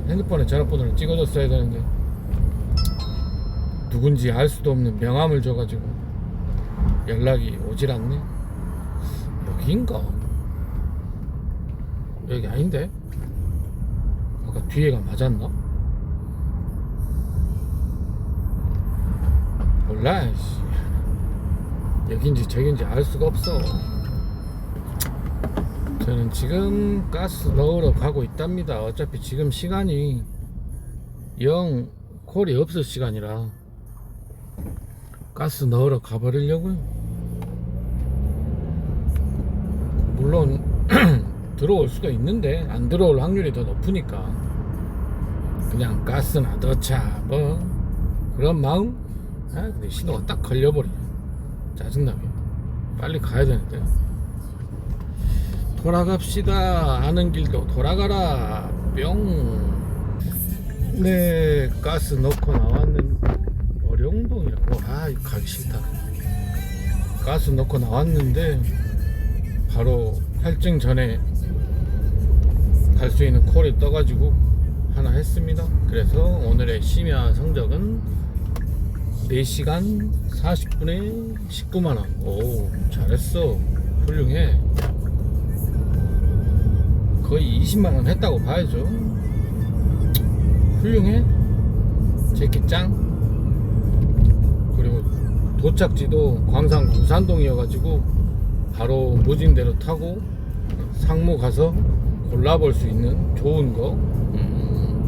핸드폰에 전화번호를 찍어줬어야 되는데 누군지 알 수도 없는 명함을 줘가지고 연락이 오질 않네. 여기인가? 여기 아닌데? 아까 뒤에가 맞았나? 몰라. 씨. 여긴지 저긴지 알 수가 없어. 저는 지금 가스 넣으러 가고 있답니다. 어차피 지금 시간이 영 콜이 없을 시간이라 가스 넣으러 가버리려고요. 물론 들어올 수도 있는데 안 들어올 확률이 더 높으니까 그냥 가스나 넣자 뭐 그런 마음. 근데 신호가 딱 걸려버리네. 짜증나게. 빨리 가야 되는데. 돌아갑시다. 아는 길도 돌아가라. 뿅. 네, 가스 넣고 나왔는 어령동이라고. 이거 가기 싫다. 가스 넣고 나왔는데 바로 할증 전에 갈 수 있는 콜이 떠가지고 하나 했습니다. 그래서 오늘의 심야 성적은 4시간 40분에 19만원. 오, 잘했어. 훌륭해. 거의 20만원 했다고 봐야죠. 훌륭해. 제끼 짱. 그리고 도착지도 광산 구산동이어가지고 바로 무진대로 타고 상무 가서 골라볼 수 있는 좋은 거.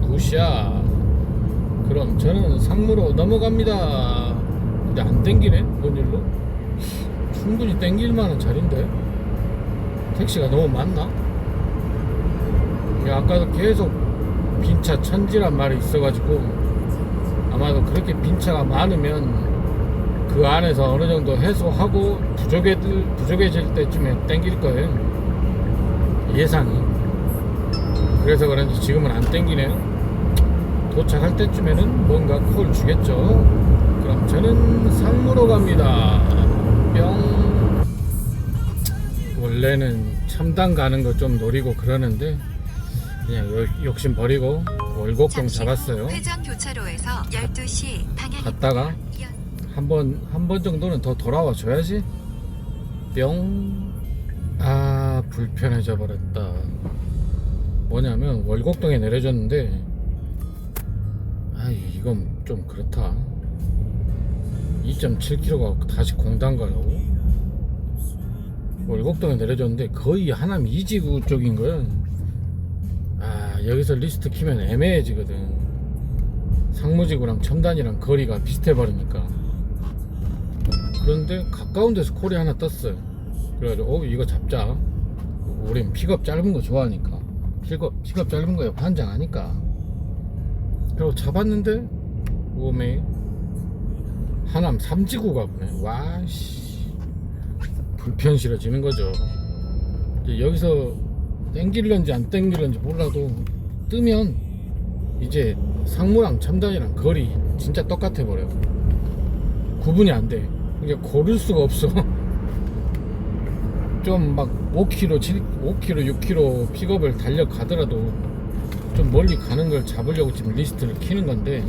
굿샷. 그럼 저는 상무로 넘어갑니다. 근데 안 땡기네. 뭔 일로? 충분히 땡길 만한 자리인데 택시가 너무 많나? 아까도 계속 빈차 천지란 말이 있어가지고 아마도 그렇게 빈차가 많으면 그 안에서 어느 정도 해소하고 부족해질 때쯤에 땡길 거예요. 예상이. 그래서 그런지 지금은 안 땡기네요. 도착할 때쯤에는 뭔가 콜 주겠죠. 그럼 저는 상무로 갑니다. 뿅. 원래는 첨단 가는 거 좀 노리고 그러는데 그냥 욕심 버리고 월곡동 잡았어요. 회전 교차로에서 12시 방향 갔다가 한 번 정도는 더 돌아와 줘야지. 뿅. 불편해져 버렸다. 뭐냐면 월곡동에 내려줬는데 이건 좀 그렇다. 2.7km가 다시 공단 가려고? 월곡동에 내려줬는데 거의 하남 이지구 쪽인 거야. 여기서 리스트 키면 애매해지거든. 상무지구랑 첨단이랑 거리가 비슷해 버리니까. 그런데 가까운 데서 콜이 하나 떴어요. 그래가지고 이거 잡자. 우린 픽업 짧은 거 좋아하니까. 픽업 짧은 거에 환장하니까. 그리고 잡았는데 오메 하남 삼지구가 보네. 와씨, 불편 싫어지는 거죠. 이제 여기서 땡길런지 안 땡길런지 몰라도 뜨면 이제 상무랑 첨단이랑 거리 진짜 똑같아 버려. 구분이 안 돼. 이게 고를 수가 없어. 좀 막 5km, 5km, 6km 픽업을 달려가더라도 좀 멀리 가는 걸 잡으려고 지금 리스트를 키는 건데,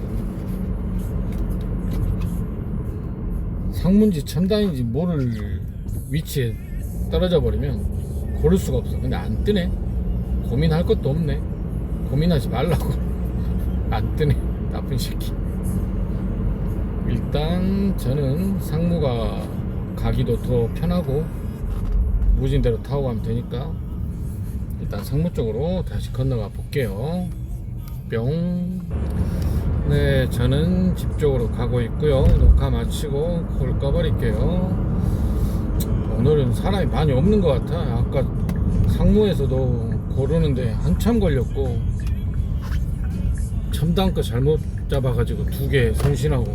상무인지 첨단인지 모를 위치에 떨어져 버리면 고를 수가 없어. 근데 안 뜨네. 고민할 것도 없네. 고민하지 말라고. 안 뜨네. 나쁜 새끼. 일단 저는 상무가 가기도 더 편하고 무진대로 타고 가면 되니까 일단 상무 쪽으로 다시 건너가 볼게요. 뿅. 네, 저는 집 쪽으로 가고 있고요. 녹화 마치고 콜 꺼버릴게요. 오늘은 사람이 많이 없는 것 같아. 아까 상무에서도 고르는데 한참 걸렸고, 첨단 거 잘못 잡아가지고 2개 손신하고,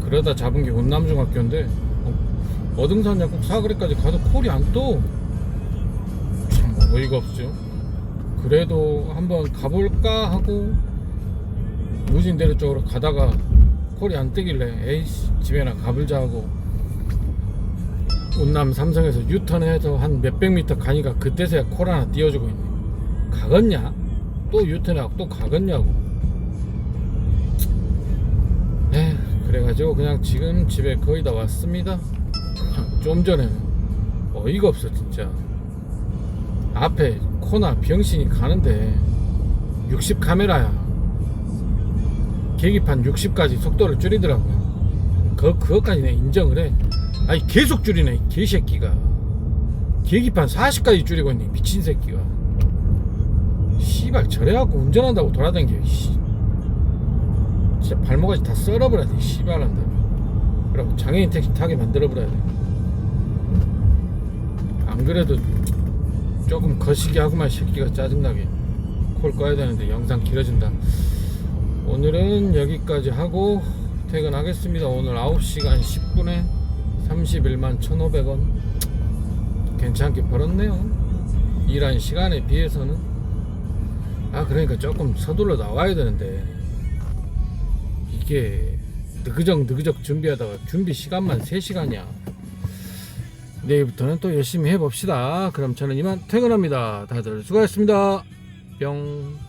그러다 잡은 게 운남중학교인데 어등산 약국 사거리까지 가도 콜이 안 떠. 참 어이가 없죠. 그래도 한번 가볼까 하고 무진대로 쪽으로 가다가 콜이 안 뜨길래 에이씨 집에나 가불자 하고 운남 삼성에서 유턴해서 한 몇백 미터 가니까 그때서야 콜 하나 띄워주고 있네. 가겠냐? 또 유턴하고 또 가겠냐고. 에휴, 그래가지고 그냥 지금 집에 거의 다 왔습니다. 좀 전에는 어이가 없어 진짜. 앞에 코나 병신이 가는데 60 카메라야. 계기판 60까지 속도를 줄이더라고요. 그것까지 내가 인정을 해. 아니 계속 줄이네 이 개새끼가. 계기판 40까지 줄이고 있네 미친 새끼가. 씨발 저래갖고 운전한다고 돌아다녀. 진짜 발목까지 다 썰어버려야 돼 씨발 한다면. 그리고 장애인 택시 타게 만들어버려야 돼. 안 그래도 조금 거시기 하고만 새끼가 짜증나게. 콜 꺼야 되는데 영상 길어진다. 오늘은 여기까지 하고 퇴근하겠습니다. 오늘 9시간 10분에 31만 1,500원 괜찮게 벌었네요. 일한 시간에 비해서는. 그러니까 조금 서둘러 나와야 되는데 이게 느그적 준비하다가 준비 시간만 3시간이야. 내일부터는 또 열심히 해봅시다. 그럼 저는 이만 퇴근합니다. 다들 수고하셨습니다. 뿅.